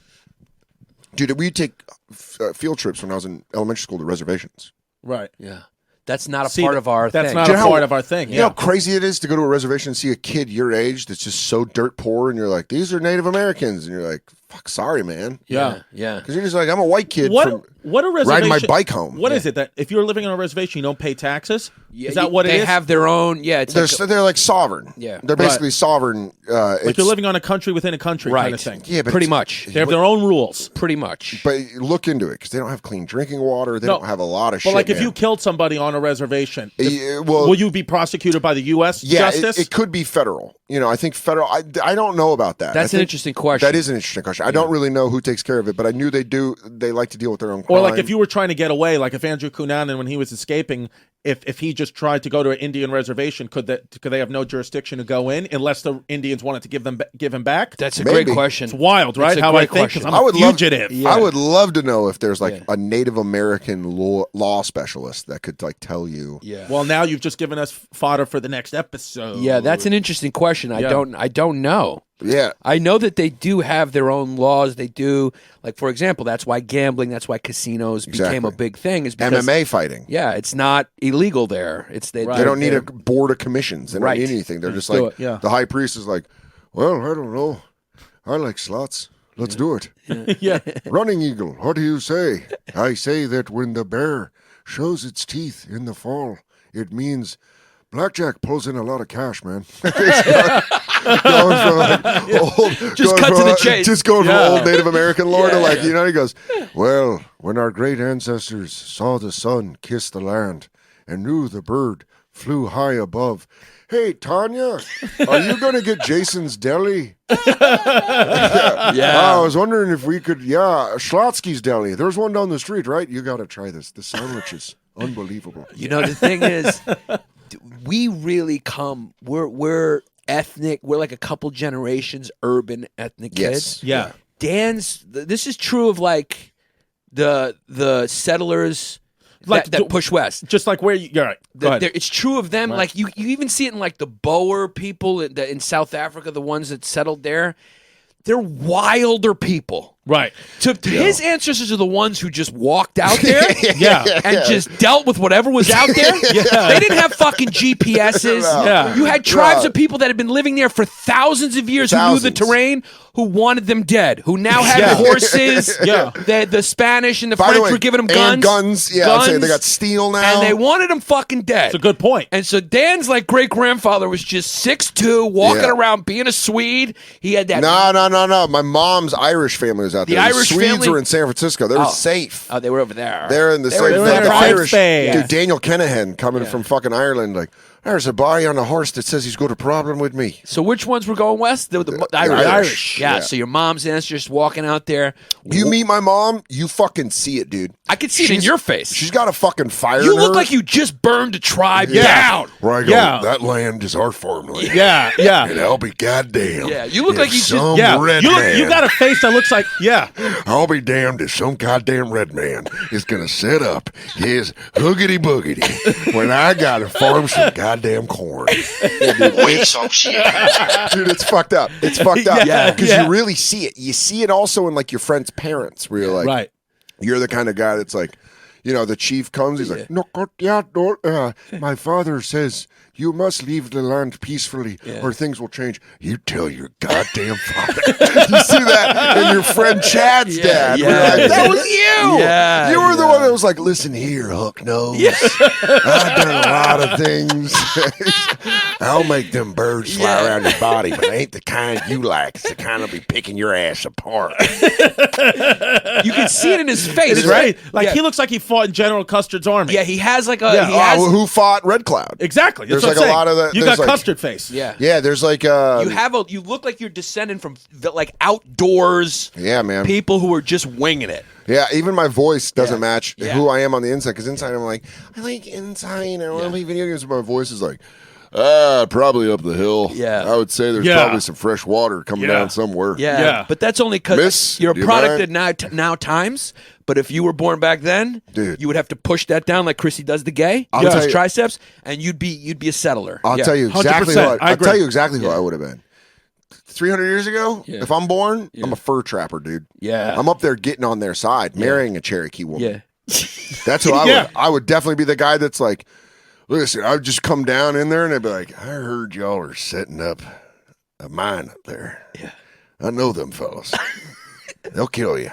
dude, we'd take field trips when I was in elementary school to reservations. Right. Yeah. That's not a part of our That's thing. not Do you a know how- part of our thing. You know Yeah. how crazy it is to go to a reservation and see a kid your age that's just so dirt poor, and you're like, these are Native Americans, and you're like, fuck, sorry, man. Yeah. Yeah. Because you're just like, I'm a white kid What from a reservation? riding my bike home. What is it that if you're living on a reservation, you don't pay taxes? Yeah, Is that what it they is? have their own. Yeah, it's They're like sovereign. Yeah. They're basically sovereign. like It's- you're living on a country within a country kind of Right. thing. yeah, but pretty it's- much. They have their own rules. Pretty much. But look into it because they don't have clean drinking water. They No, don't have a lot of But shit. like if man. you killed somebody on a reservation, Yeah, well, will you be prosecuted by the U.S. yeah, justice? it could be federal. You know, I think federal. I don't know about that. That's I an think interesting question. That is an interesting question. I don't really know who takes care of it, but I knew they do. They like to deal with their own Or crime. like if you were trying to get away, like if Andrew Cunanan, when he was escaping, if he just tried to go to an Indian reservation, could they have no jurisdiction to go in unless the Indians wanted to give him back? That's a Maybe. great question. It's wild, right? It's a How great I think 'cause question. I'm I a would fugitive. love. I would love to know if there's like a Native American law specialist that could like tell you. Yeah. Well, now you've just given us fodder for the next episode. Yeah, that's an interesting question. I Yeah. don't know. Yeah. I know that they do have their own laws. They do, like for example, that's why gambling, that's why casinos became Exactly. a big thing. Is because MMA fighting. yeah, it's not illegal there. It's They don't need a board of commissions. They don't Right. need anything. They're just do like it, yeah. the high priest is like, well, I don't know. I like slots. Let's do it. yeah. Running eagle, what do you say? I say that when the bear shows its teeth in the fall, it means blackjack pulls in a lot of cash, man. Going from like old, Just going cut to from, the chase. Just going Yeah. from old Native American lore to Yeah, like, you know, he goes, well, when our great ancestors saw the sun kiss the land and knew the bird flew high above. Hey, Tanya, are you going to get Jason's Deli? Yeah. I was wondering if we could, Schlotsky's Deli. There's one down the street, right? You got to try this. The sandwich is unbelievable. You know, the thing is, we really we're ethnic. We're like a couple generations urban ethnic kids. Yeah. This is true of like the settlers Like that push west. Just like where you're right. Go ahead. It's true of them. Like you even see it in like the Boer people in South Africa, the ones that settled there. They're wilder people. Right. To his ancestors are the ones who just walked out there Yeah. and just dealt with whatever was out there. They didn't have fucking GPSs. No. Yeah. You had tribes No. of people that had been living there for thousands of years who knew the Thousands. terrain, who wanted them dead, who now had Yeah. horses. Yeah. The Spanish and the By French the way, were giving them and guns. guns. Yeah, I'd say they got steel now. And they wanted them fucking dead. It's a good point. And so Dan's like great grandfather was just 6'2", walking Yeah. around being a Swede. He had that. No. My mom's Irish family was out The there. Irish Swedes family- were in San Francisco. They were safe. Oh, they were over there. They're in the same. were in The their Irish safe space. dude, Daniel Kennahan coming from fucking Ireland. Like, there's a boy on a horse that says he's got a problem with me. So which ones were going west? The Irish. Irish. Yeah, Yeah. So your mom's ancestors walking out there. You meet my mom, you fucking see it, dude. I could see it in your face. She's got a fucking fire. You in look her. like you just burned a tribe Yeah. down. Where I go, Yeah. that land is our farmland. Yeah. Yeah. And I'll be goddamn. Yeah, you look if like you just- some Yeah. red You man. got a face that looks like I'll be damned if some goddamn red man is gonna set up his hoogity boogity when I gotta farm some goddamn corn. Wait some shit. Dude, it's fucked up. It's fucked up. Yeah. Because you really see it. You see it also in like your friend's parents where you're like, Right. you're the kind of guy that's like, you know, the chief comes, he's like, no, my father says you must leave the land peacefully or things will change. You tell your goddamn father. You see that in your friend Chad's dad. Yeah. We're like, that was you. Yeah, You were the one that was like, listen here, hook nose. I've done a lot of things. I'll make them birds fly around your body, but they ain't the kind you like. It's the kind that'll be picking your ass apart. You can see it in his face, It's right? right. Like he looks like he fought in General Custer's army. Yeah, he has like a. Yeah. He has, Who fought Red Cloud? Exactly. That's There's what like I'm a lot of that. You there's got like, custard face. yeah. Yeah, there's like You look like you're descending from like outdoors. Yeah, man. People who are just winging it. Yeah, even my voice doesn't match Yeah. who I am on the inside. Because inside I'm like, I like inside. I want to play video games. But my voice is like, probably up the hill. Yeah. I would say there's Yeah. probably some fresh water coming down somewhere. Yeah. Yeah. But that's only because Miss, you're a do you product mind? of now times. But if you were born back then, Dude. you would have to push that down like Chrissy does the gay. I'll With tell his you- triceps, and you'd be a settler. I'll Yeah. tell you exactly who 100%. I I'll agree. tell you exactly who I would have been. 300 years ago, Yeah. if I'm born, I'm a fur trapper, dude. Yeah. I'm up there getting on their side, marrying a Cherokee woman. Yeah. That's who I Yeah. would. I would definitely be the guy that's like, listen, I would just come down in there and they'd be like, I heard y'all are setting up a mine up there. Yeah. I know them fellas. They'll kill you.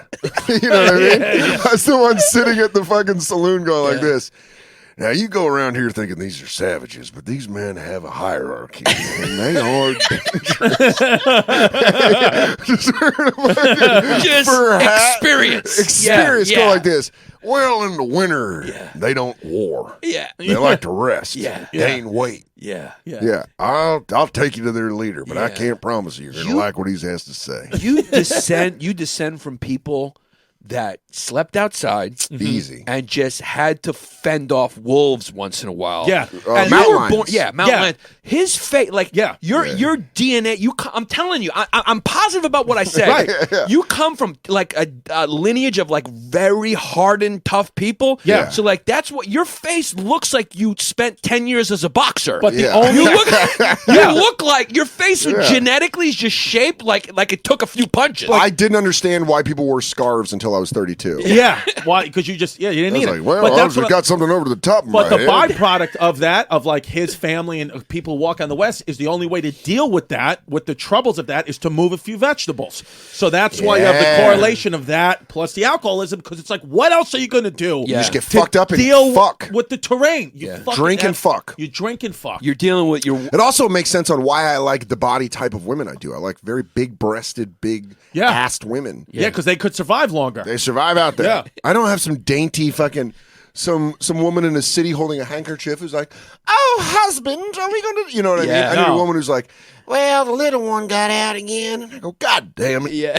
You know what I mean? I was the one sitting at the fucking saloon going like this. Now, you go around here thinking these are savages, but these men have a hierarchy, and they are dangerous. Just wearing a fucking Just fur hat. experience. Experience Yeah, go yeah. like this. Well, in the winter, they don't war. Yeah. They like to rest, Yeah. gain weight. Yeah. Yeah, I'll take you to their leader, but I Yeah. can't promise you're going to You- like what he has to say. You descend from people that slept outside Easy. and just had to fend off wolves once in a while. Yeah. And mountain you were lions. born, mountain Yeah. lions. His face, like, Yeah. your DNA. I'm telling you, I'm positive about what I said. Right. You come from like a lineage of like very hardened, tough people. Yeah. So like that's what your face looks like. You spent 10 years as a boxer. But the Yeah. only you look like your face genetically is just shaped like it took a few punches. I didn't understand why people wore scarves until I was 32. Yeah. Why? Because you didn't I was need like, it. well, But I that's just what got something over the top of But my the head. byproduct of that, of like his family and people walk on the West, is the only way to deal with that, with the troubles of that, is to move a few vegetables. So that's why you have the Yeah. correlation of that plus the alcoholism, because it's like, what else are you going to do? Yeah. just get to fucked up and deal fuck. with the terrain. You fucking Drink and fuck. You drink and fuck. You're dealing with your It also makes sense on why I like the body type of women I do. I like very big-breasted, big-assed women. Yeah, because they could survive longer. They survive out there. Yeah. I don't have some dainty fucking some woman in a city holding a handkerchief who's like, "Oh, husband, are we going to?" You know what I mean? Yeah. I need a No. woman who's like, "Well, the little one got out again." And I go, "God damn it, yeah.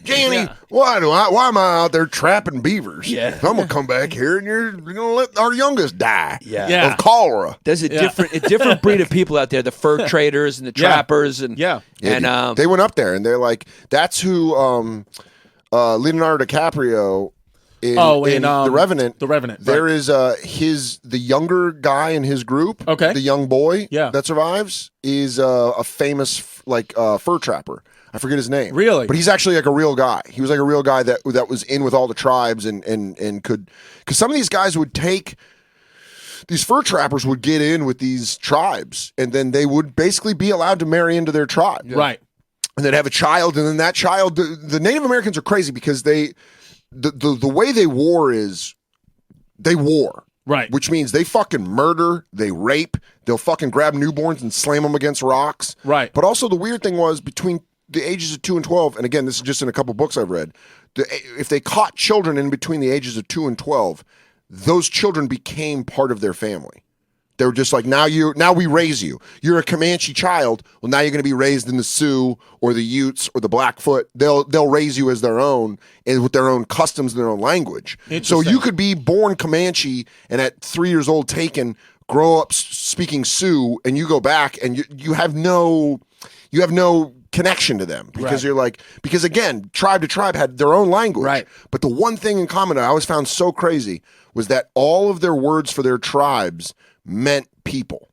Jamie, why am I out there trapping beavers? Yeah. I'm gonna come back here and you're gonna let our youngest die Yeah. of cholera." There's a different breed of people out there, the fur traders and the Yeah. trappers and Yeah. and They went up there and they're like, that's who Leonardo DiCaprio in The Revenant. The Revenant. There right. is the younger guy in his group. Okay. The young boy Yeah. that survives is a famous fur trapper. I forget his name. Really? But he's actually like a real guy. He was like a real guy that was in with all the tribes and could, because some of these guys would take, these fur trappers would get in with these tribes and then they would basically be allowed to marry into their tribe. Right. And then have a child, and then that child, the Native Americans are crazy because the way they war is they war. Right. Which means they fucking murder, they rape, they'll fucking grab newborns and slam them against rocks. Right. But also the weird thing was between the ages of 2 and 12, and again, this is just in a couple books I've read, if they caught children in between the ages of 2 and 12, those children became part of their family. They were just like, now we raise you. You're a Comanche child. Well, now you're going to be raised in the Sioux or the Utes or the Blackfoot. They'll raise you as their own and with their own customs and their own language. So you could be born Comanche and at 3 years old taken, grow up speaking Sioux, and you go back and you have no connection to them because you're like, because again, tribe to tribe had their own language. Right. But the one thing in common that I always found so crazy was that all of their words for their tribes meant people.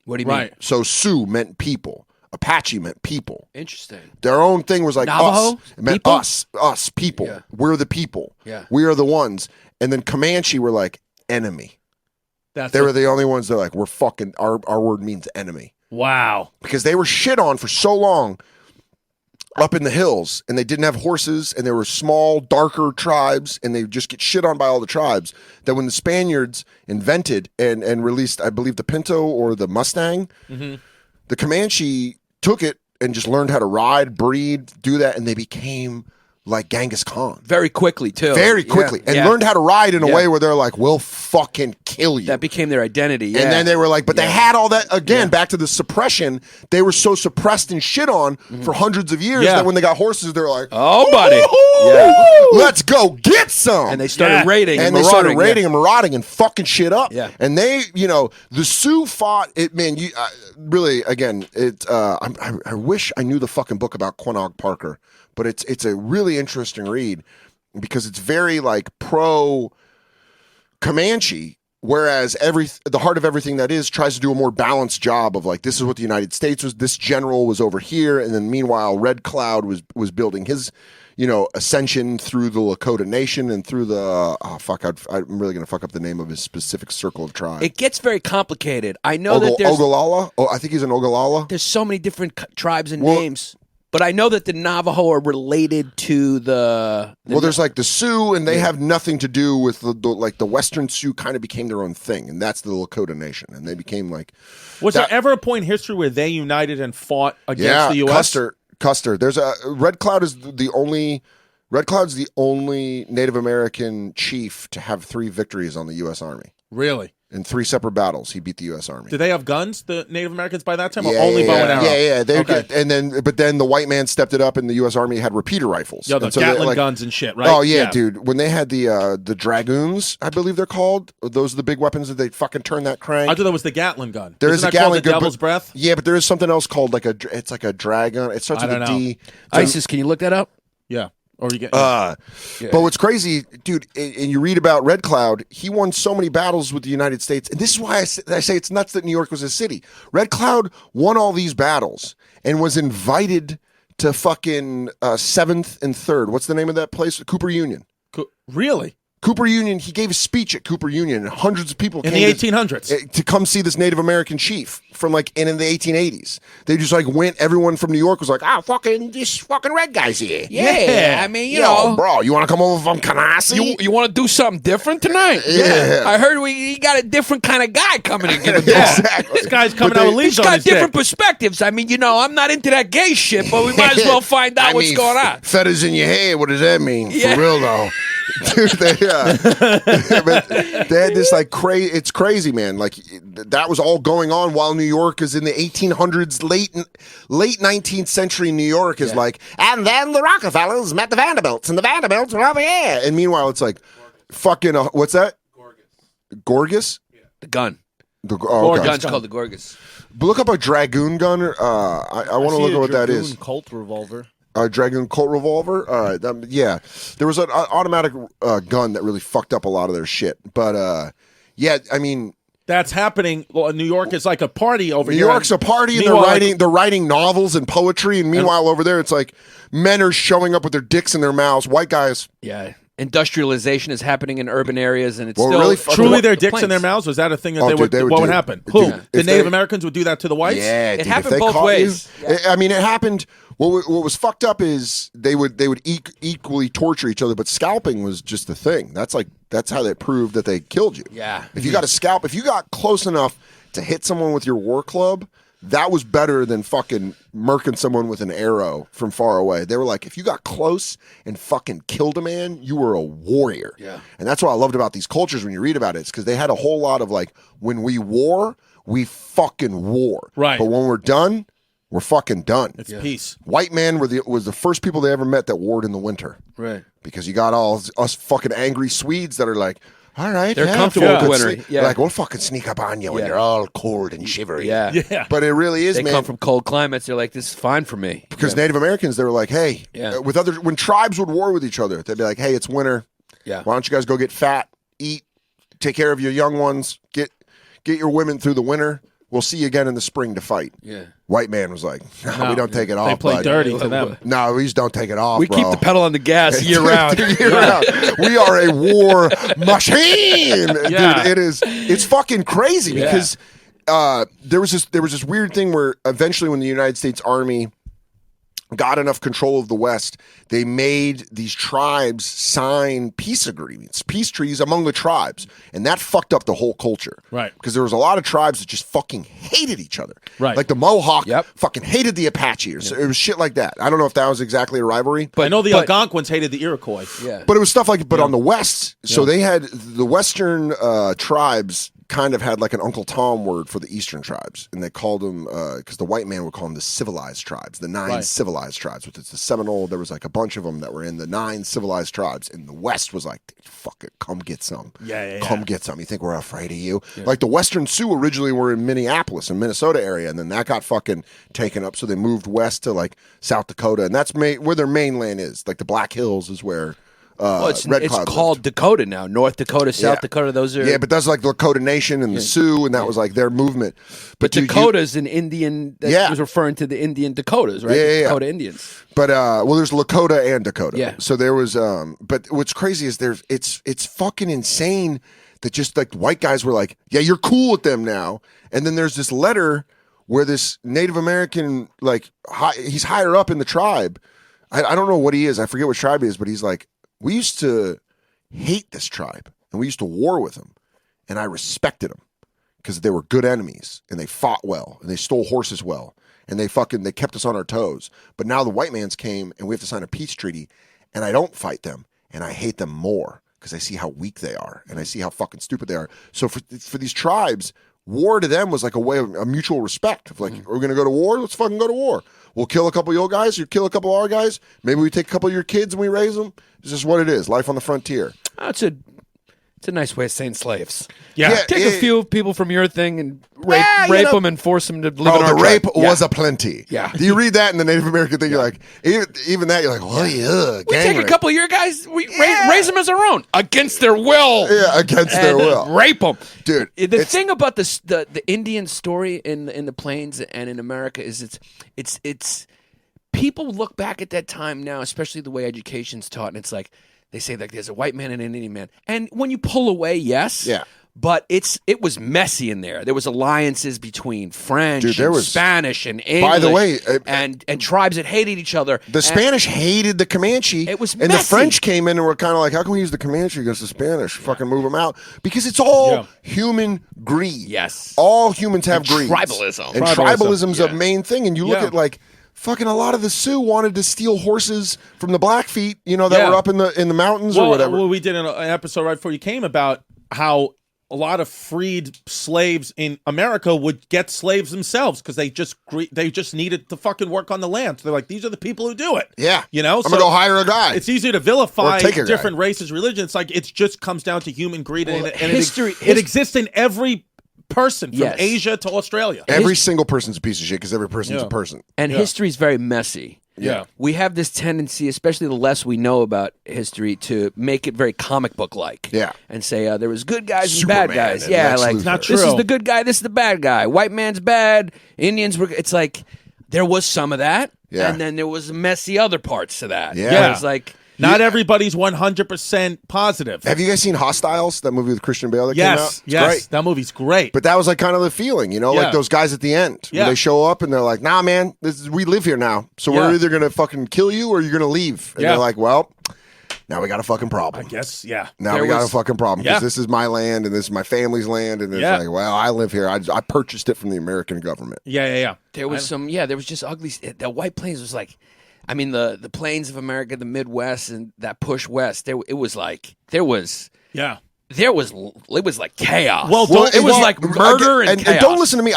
What do you mean? Right. So Sioux meant people. Apache meant people. Interesting. Their own thing was like Navajo? us. It meant People? us, people. Yeah. We're the people. Yeah. We are the ones. And then Comanche were like enemy. That's They were the only ones that are like, we're fucking, our word means enemy. wow. Because they were shit on for so long up in the hills, and they didn't have horses, and they were small, darker tribes, and they would just get shit on by all the tribes, that when the Spaniards invented and released, I believe, the Pinto or the Mustang, the Comanche took it and just learned how to ride, breed, do that, and they became like Genghis Khan. Very quickly, too. Very quickly. Yeah. And learned how to ride in a way where they're like, we'll fucking kill you. That became their identity. Yeah. And then they were like, but they had all that, again, back to the suppression. They were so suppressed and shit on for hundreds of years that when they got horses, they were like, oh, buddy. let's go get some. And they started raiding and and they started marauding, raiding and marauding and fucking shit up. Yeah. And they, the Sioux fought it, man. You really, again, I wish I knew the fucking book about Quannog Parker, but it's a really interesting read because it's very like pro Comanche, whereas the heart of everything that is tries to do a more balanced job of like, this is what the United States was, this general was over here, and then meanwhile Red Cloud was building his ascension through the Lakota Nation and through the I'm really gonna fuck up the name of his specific circle of tribes. It gets very complicated. I know that there's Ogallala. Oh, I think he's an Ogallala. there's so many different tribes and names. But I know that the Navajo are related to the there's like the Sioux, and they have nothing to do with the Western Sioux. Kind of became their own thing, and that's the Lakota Nation, and they became like. Was there ever a point in history where they united and fought against the U.S.? Custer. There's a Red Cloud is the only. Red Cloud's the only Native American chief to have 3 victories on the U.S. Army. Really? In 3 separate battles, he beat the U.S. Army. Did they have guns, the Native Americans, by that time, or only bow and arrow? Yeah. Okay. But then the white man stepped it up, and the U.S. Army had repeater rifles. Yeah, the Gatling guns and shit, right? Oh yeah, dude. When they had the dragoons, I believe they're called. Those are the big weapons that they fucking turn that crank. I thought that was the Gatling gun. There Isn't is a that Gatling called the gun, Devil's Breath? Yeah, but there is something else called it's like a dragon. It starts with a D. ISIS. Can you look that up? Yeah. Or you get. But what's crazy, dude, and you read about Red Cloud, he won so many battles with the United States. And this is why I say it's nuts that New York was a city. Red Cloud won all these battles and was invited to fucking 7th and 3rd. What's the name of that place? Cooper Union. Really? Cooper Union, he gave a speech at Cooper Union, and hundreds of people In came the 1800s. to come see this Native American chief from in the 1880s. They just went, everyone from New York was like, fucking, this fucking red guy's here. Yeah. I mean, Yo, bro, you want to come over from Canarsie? You want to do something different tonight? Yeah. I heard we got a different kind of guy coming in. Exactly. This guy's coming out with leaves He's on got his different dick. perspectives. I mean, I'm not into that gay shit, but we might as well find out what's going on. Feathers in your hair, what does that mean? Yeah. For real, though. Dude, but they had this crazy. It's crazy, man. That was all going on while New York is in the 1800s, late 19th century. New York is and then the Rockefellers met the Vanderbilts, and the Vanderbilts were over here. And meanwhile, it's fucking what's that? Gorgas. Yeah. The gun. The gun's called the Gorgas. Look up a dragoon gun. I want to look at what that is. Colt revolver. Dragon Colt revolver. All right, yeah. There was an automatic gun that really fucked up a lot of their shit. But yeah, I mean, that's happening. Well, New York is like a party over New here. New York's a party, and they're writing novels and poetry. And meanwhile, over there, it's men are showing up with their dicks in their mouths. White guys. Yeah. Industrialization is happening in urban areas, and it's still really truly their dicks in their mouths. Was that a thing that what would happen? Who? The Native Americans would do that to the whites? Yeah, it happened both ways. I mean, it happened. What was fucked up is they would equally torture each other, but scalping was just the thing. That's how they proved that they killed you. Yeah. If you got a scalp, if you got close enough to hit someone with your war club, that was better than fucking murking someone with an arrow from far away. They were like, if you got close and fucking killed a man, you were a warrior. Yeah. And that's what I loved about these cultures when you read about it. It's because they had a whole lot of when we war, we fucking war. Right. But when we're done, we're fucking done. It's peace. White man was the first people they ever met that warred in the winter. Right. Because you got all us fucking angry Swedes that are like, all right, they're comfortable with winter. Yeah. We'll fucking sneak up on you when you're all cold and shivery. Yeah. But it really is, they man. come from cold climates. They're like, this is fine for me. Because Native Americans, they were like, hey, when tribes would war with each other, they'd be like, hey, it's winter. Yeah. Why don't you guys go get fat, eat, take care of your young ones, get your women through the winter. we'll see you again in the spring to fight. Yeah. White man was like, no, we don't take it off. They play bud. dirty to them. No, we just don't take it off, We bro. keep the pedal on the gas year round. Year round. We are a war machine, Yeah. dude. It's fucking crazy because there was this weird thing where eventually, when the United States Army got enough control of the West, they made these tribes sign peace agreements, peace treaties among the tribes, and that fucked up the whole culture. Right. Because there was a lot of tribes that just fucking hated each other. Right. Like the Mohawk Yep. fucking hated the Apache. It was shit like that. I don't know if that was exactly a rivalry. I know the Algonquins hated the Iroquois. Yeah. But it was stuff like, but on the West, so they had the Western tribes kind of had like an Uncle Tom word for the Eastern tribes, and they called them because the white man would call them the civilized tribes, the 9 civilized tribes. Which is the Seminole. There was like a bunch of them that were in the 9 civilized tribes, and the West was like, "Fuck it, come get some, come get some." You think we're afraid of you? Like the Western Sioux originally were in Minneapolis and Minnesota area, and then that got fucking taken up, so they moved west to like South Dakota, and that's where their mainland is. Like the Black Hills is where. It's Red Cloud called lived. Dakota now. North Dakota, South Dakota. Those are Yeah, but that's like the Lakota Nation and the Sioux, and that was like their movement. But dude, Dakota's an Indian that was referring to the Indian Dakotas, right? Yeah. Dakota Indians. But well, there's Lakota and Dakota. Yeah. So there was but what's crazy is it's fucking insane that just like white guys were like, yeah, you're cool with them now. And then there's this letter where this Native American, like he's higher up in the tribe. I don't know what he is. I forget what tribe he is, but he's like, we used to hate this tribe and we used to war with them, and I respected them because they were good enemies and they fought well and they stole horses well and they kept us on our toes. But now the white man's came and we have to sign a peace treaty, and I don't fight them and I hate them more because I see how weak they are and I see how fucking stupid they are. So for these tribes, war to them was like a way of a mutual respect. Of like, are we going to go to war? Let's fucking go to war. We'll kill a couple of your guys. You kill a couple of our guys. Maybe we take a couple of your kids and we raise them. It's just what it is. Life on the frontier. It's a nice way of saying slaves. Yeah. Take a few people from your thing and rape them and force them to live in our the rape tribe. was a plenty. Yeah. Do you read that in the Native American thing? You're like, even that, you're like, oh, yeah. We gang take rape. a couple of your guys, we raise them as our own against their will. Yeah, against their will. Rape them. Dude. The thing about the Indian story in the plains and in America is it's people look back at that time now, especially the way education's taught, and it's like they say like there's a white man and an Indian man, and when you pull away, yes, Yeah. but it was messy in there. There was alliances between French, Dude, there and was- Spanish, and English. By the way, and tribes that hated each other. The Spanish hated the Comanche. It was and the messy. French came in and were kind of like, how can we use the Comanche against the Spanish? Fucking move them out. Because it's all human greed. Yes. All humans have greed. tribalism. And tribalism's a main thing. And you look at like, fucking a lot of the Sioux wanted to steal horses from the Blackfeet, that were up in the mountains or whatever. Well, we did an episode right before you came about how a lot of freed slaves in America would get slaves themselves because they just needed to fucking work on the land. So they're like, these are the people who do it. Yeah. I'm gonna go hire a guy. It's easier to vilify Or take a guy. different races, religions. It's like it just comes down to human greed, and history- it exists in every person from Yes. Asia to Australia. Every single person's a piece of shit because every person's a person. And history's very messy. Yeah. We have this tendency, especially the less we know about history, to make it very comic book like. Yeah. And say there was good guys Superman and bad guys. and Yeah, Lex like Luthor. Not this true. is the good guy, this is the bad guy. White man's bad, Indians were. It's like there was some of that, Yeah. and then there was messy other parts to that. Yeah. It's like Not everybody's 100% positive. Have you guys seen Hostiles, that movie with Christian Bale that came out? It's Yes, great. that movie's great. But that was like kind of the feeling, Yeah. like those guys at the end. Where Yeah. they show up and they're like, nah, man, we live here now. So Yeah. we're either going to fucking kill you or you're going to leave. And Yeah. they're like, well, now we got a fucking problem. I guess, yeah. Now There we got a was- fucking problem because Yeah. this is my land and this is my family's land. And it's Yeah. like, well, I live here. I purchased it from the American government. Yeah. there was there was just ugly. The White Plains was like. I mean, the plains of America, the Midwest, and that push west. It was like it was like chaos. Well, it was like murder and chaos. And don't listen to me.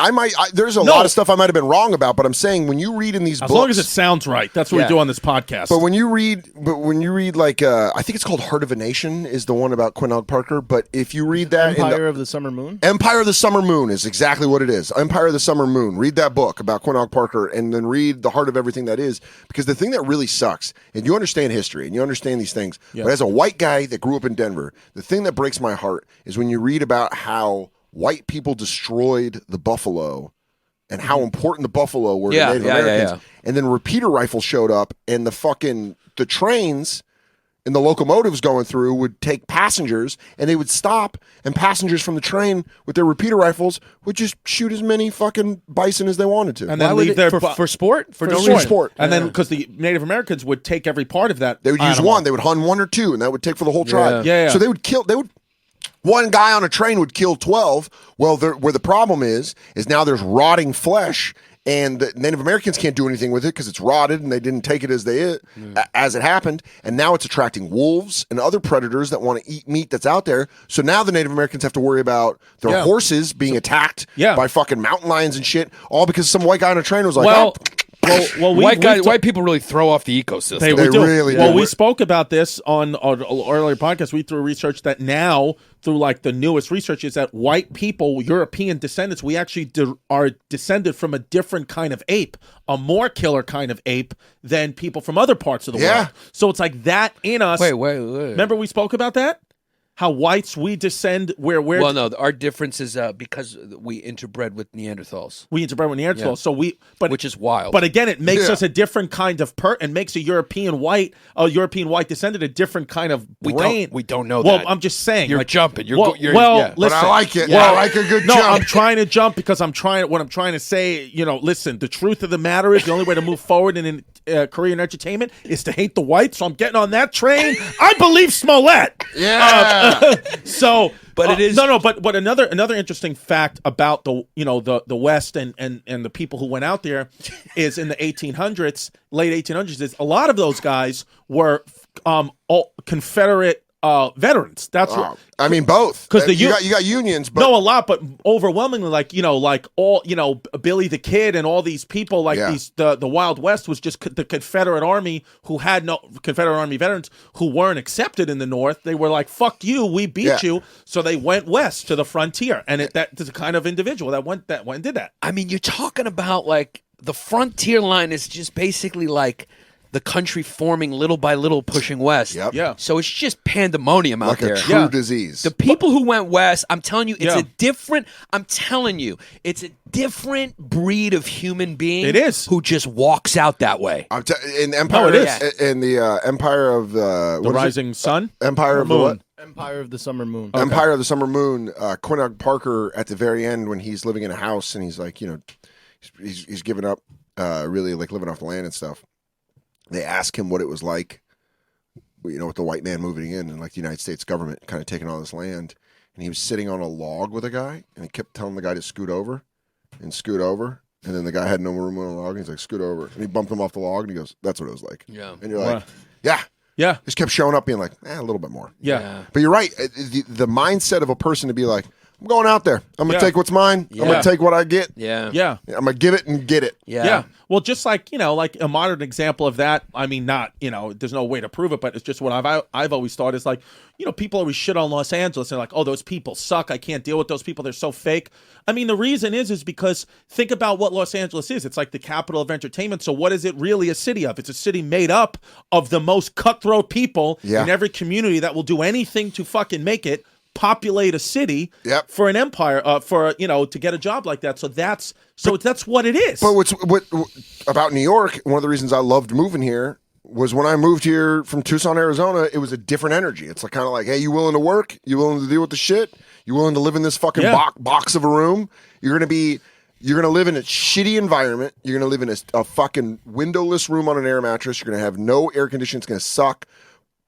There's a lot of stuff I might have been wrong about, but I'm saying when you read in these As books, long as it sounds right. That's what we Yeah. do on this podcast. But when you read like I think it's called Heart of a Nation is the one about Quinnog Parker. But if you read that Empire of the Summer Moon? Empire of the Summer Moon is exactly what it is. Empire of the Summer Moon. Read that book about Quinnog Parker and then read The Heart of Everything That Is, because the thing that really sucks, and you understand history and you understand these things, but as a white guy that grew up in Denver, the thing that breaks my heart is when you read about how white people destroyed the buffalo and how important the buffalo were to Native Americans. And then repeater rifles showed up, and the trains and the locomotives going through would take passengers, and they would stop, and passengers from the train with their repeater rifles would just shoot as many fucking bison as they wanted to. And then leave their for sport? For sport. And then because the Native Americans would take every part of that. They would use one. They would hunt one or two, and that would take for the whole tribe. Yeah. So they would kill. One guy on a train would kill 12. Well, where the problem is now there's rotting flesh, and the Native Americans can't do anything with it because it's rotted, and they didn't take it as it happened. And now it's attracting wolves and other predators that want to eat meat that's out there. So now the Native Americans have to worry about their horses being attacked by fucking mountain lions and shit, all because some white guy on a train was like, white people really throw off the ecosystem. They really do. Well, we spoke about this on an earlier podcast. We threw research that now, through like the newest research, is that white people, European descendants, we actually are descended from a different kind of ape, a more killer kind of ape than people from other parts of the world. So it's like that in us. Wait. Remember we spoke about that? How whites we descend where we're... Well, no, our difference is because we interbred with Neanderthals. We interbred with Neanderthals, so which is wild. But again, it makes us a different kind of and makes a European white descendant a different kind of brain. We don't know that. Well, I'm just saying. You're jumping. Listen. But I like it. I like a good jump. I'm trying to jump because what I'm trying to say, listen, the truth of the matter is the only way to move forward in career in entertainment is to hate the whites, so I'm getting on that train. I believe Smollett. Yeah. But it is But another interesting fact about the West and the people who went out there is in the late 1800s, is a lot of those guys were all Confederate veterans. That's what I mean, both. Because you got unions, but no, a lot, but overwhelmingly, like all Billy the Kid and all these people, the Wild West was just the Confederate Army who had no Confederate Army veterans who weren't accepted in the North. They were like, "Fuck you, we beat you," so they went west to the frontier, and that's the kind of individual that went and did that. I mean, you're talking about like the frontier line is just basically like the country forming little by little, pushing west. Yep. Yeah. So it's just pandemonium out there. Like a true disease. The people who went west, I'm telling you, it's a different breed of human being. It is. Who just walks out that way. In Empire, it is. In the Empire of the Rising Sun, Empire of the Moon. what? Empire of the Summer Moon. Okay. Empire of the Summer Moon. Quinnock Parker at the very end, when he's living in a house and he's like, he's given up, really like living off the land and stuff. They ask him what it was like, with the white man moving in and like the United States government kind of taking all this land. And he was sitting on a log with a guy, and he kept telling the guy to scoot over. And then the guy had no more room on the log, and he's like, scoot over. And he bumped him off the log, and he goes, that's what it was like. Yeah. And you're like, yeah. Just kept showing up being like, a little bit more. Yeah. But you're right. The mindset of a person to be like, I'm going out there. I'm going to take what's mine. Yeah. I'm going to take what I get. Yeah. Yeah. I'm going to give it and get it. Yeah. Well, just like, like a modern example of that, I mean, not, there's no way to prove it, but it's just what I've always thought is like, people always shit on Los Angeles. They're like, oh, those people suck. I can't deal with those people. They're so fake. I mean, the reason is because think about what Los Angeles is. It's like the capital of entertainment. So what is it really a city of? It's a city made up of the most cutthroat people in every community that will do anything to fucking make it. Populate a city for an empire, to get a job like that. So that's what it is. But what about New York? One of the reasons I loved moving here was when I moved here from Tucson, Arizona. It was a different energy. It's like kind of like, hey, you willing to work? You willing to deal with the shit? You willing to live in this fucking box of a room? You're gonna live in a shitty environment. You're gonna live in a fucking windowless room on an air mattress. You're gonna have no air conditioning. It's gonna suck,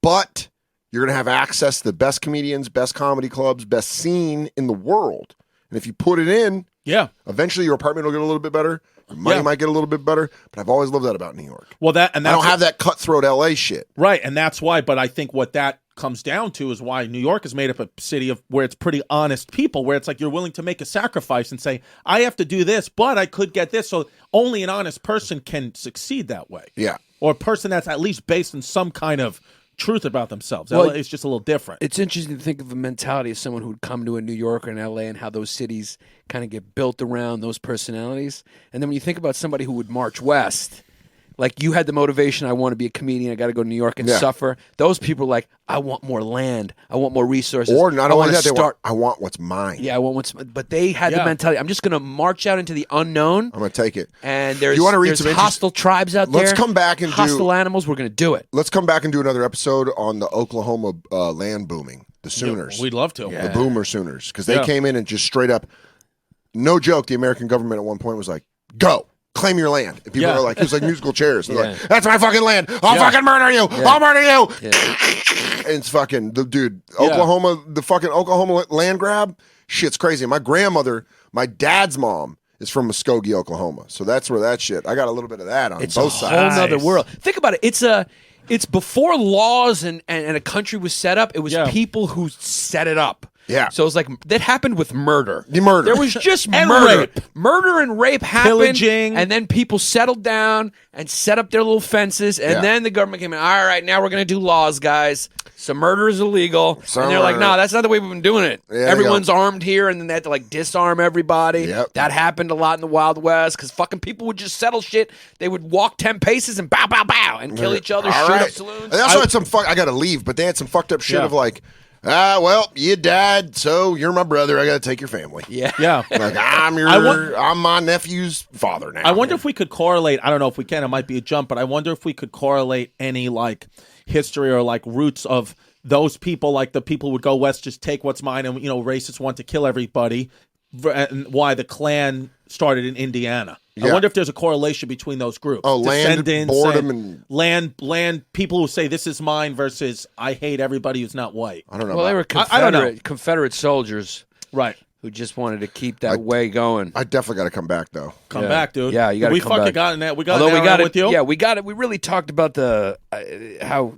but you're going to have access to the best comedians, best comedy clubs, best scene in the world. And if you put it in, eventually your apartment will get a little bit better. Your money might get a little bit better. But I've always loved that about New York. Well, I don't have that cutthroat LA shit. Right. And that's why. But I think what that comes down to is why New York is made up a city of where it's pretty honest people, where it's like you're willing to make a sacrifice and say, I have to do this, but I could get this. So only an honest person can succeed that way. Yeah. Or a person that's at least based in some kind of truth about themselves. Well, LA is just a little different. It's interesting to think of the mentality of someone who would come to a New York or an LA and how those cities kind of get built around those personalities. And then when you think about somebody who would march west, like you had the motivation, I want to be a comedian, I got to go to New York and suffer. Those people are like, I want more land, I want more resources. Or not only that, I want what's mine. Yeah, I want what's. But they had the mentality. I'm just going to march out into the unknown. I'm going to take it. And there's, you want to read there's some hostile tribes out there. Let's come back and hostile animals. We're going to do it. Let's come back and do another episode on the Oklahoma land booming, the Sooners. We'd love to. The Boomer Sooners, because they came in and just straight up, no joke. The American government at one point was like, "Go." Claim your land. And people are like, it was like musical chairs. They're like, that's my fucking land. I'll fucking murder you. I'll murder you. And it's fucking, Oklahoma, the fucking Oklahoma land grab, shit's crazy. My grandmother, my dad's mom, is from Muskogee, Oklahoma. So that's where that shit, I got a little bit of that on both sides. It's a whole nother world. Think about it. It's before laws and a country was set up. It was people who set it up. Yeah. So it's like that happened with murder. The murder. There was just And murder. rape. Murder and rape happened. Pillaging. And then people settled down and set up their little fences. And then the government came in. All right, now we're going to do laws, guys. So murder is illegal. And they're like, no, that's not the way we've been doing it. Yeah, Everyone's armed here. And then they had to like disarm everybody. Yep. That happened a lot in the Wild West because fucking people would just settle shit. They would walk 10 paces and bow, bow, bow and kill each other, All shoot right. up saloons. And they also had some I got to leave, but they had some fucked up shit of like, well, you died, so you're my brother. I got to take your family. Yeah. Yeah. Like, I'm my nephew's father now. I wonder if we could correlate. I don't know if we can. It might be a jump, but I wonder if we could correlate any like history or like roots of those people. Like the people who would go west, just take what's mine, and racists want to kill everybody. And why the Klan started in Indiana. I wonder if there's a correlation between those groups. Oh, land, Descendants, boredom, and land. People who say this is mine versus I hate everybody who's not white. I don't know. Well, they were I don't know. Confederate soldiers, Right. who just wanted to keep that way going. I definitely got to come back though. Come back, dude. Yeah, you got to We come fucking back. got in that. We got Although an hour with you. Yeah, we got it. We really talked about the how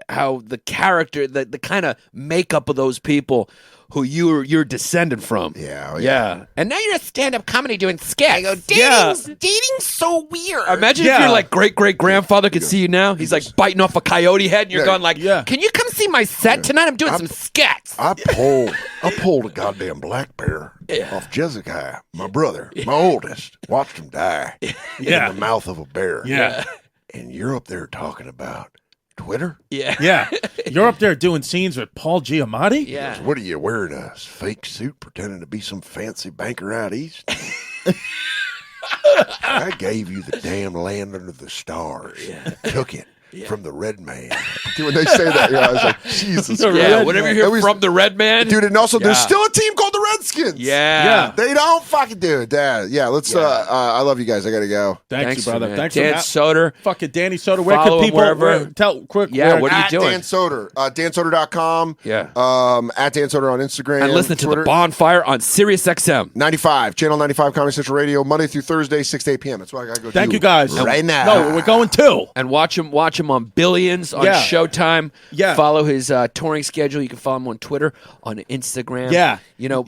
the character, the kind of makeup of those people who you're descended from. Yeah. And now you're a stand-up comedy doing skits. I go, Dating's so weird. Imagine if your like great-great-grandfather could see you now. He's like biting off a coyote head, and you're going like, can you come see my set tonight? I'm doing some skits. I pulled a goddamn black bear off Jessica, my brother, my oldest. Watched him die in the mouth of a bear. Yeah. And you're up there talking about Twitter? Yeah. You're up there doing scenes with Paul Giamatti? Yeah. What are you wearing, a fake suit pretending to be some fancy banker out east? I gave you the damn land under the stars. Took it from the red man. When they say that, I was like, Jesus Christ. Yeah, whenever you hear from the red man. Dude, and also there's still a team called the Redskins. Yeah. They don't fucking do it. Let's I love you guys. I gotta go. Thanks you, brother. Man. Thanks Dan for Soder. Fucking Danny Soder. Where Follow can him people wherever. tell quick? Yeah, what are you At doing? Dan Soder. DanSoder.com. Yeah. At Dan Soder on Instagram. And listen to Twitter. The Bonfire on SiriusXM. 95, Channel 95 Comedy Central Radio, Monday through Thursday, 6 to 8 p.m. That's what I gotta go Thank do you guys. right now. No, we're going too. And watch him on Billions on Yeah. Showtime. Yeah. Follow his touring schedule. You can follow him on Twitter, on Instagram. Yeah.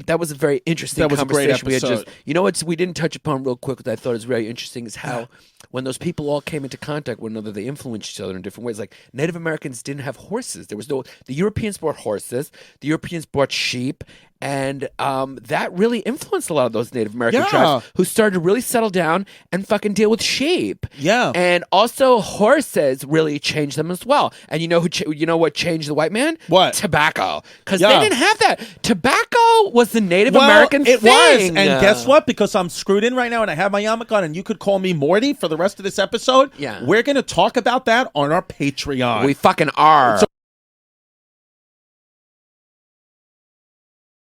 That was a very interesting That was a great conversation we had episode. just. We didn't touch upon real quick that I thought was very interesting is how when those people all came into contact with one another, they influenced each other in different ways. Like Native Americans didn't have horses. The Europeans brought horses. The Europeans brought sheep. And that really influenced a lot of those Native American tribes who started to really settle down and fucking deal with sheep. Yeah. And also horses really changed them as well. And you know what changed the white man? What? Tobacco. Because they didn't have that. Tobacco was the Native American it thing. was. And guess what? Because I'm screwed in right now and I have my yarmulke on and you could call me Morty for the rest of this episode. Yeah. We're going to talk about that on our Patreon. We fucking are. So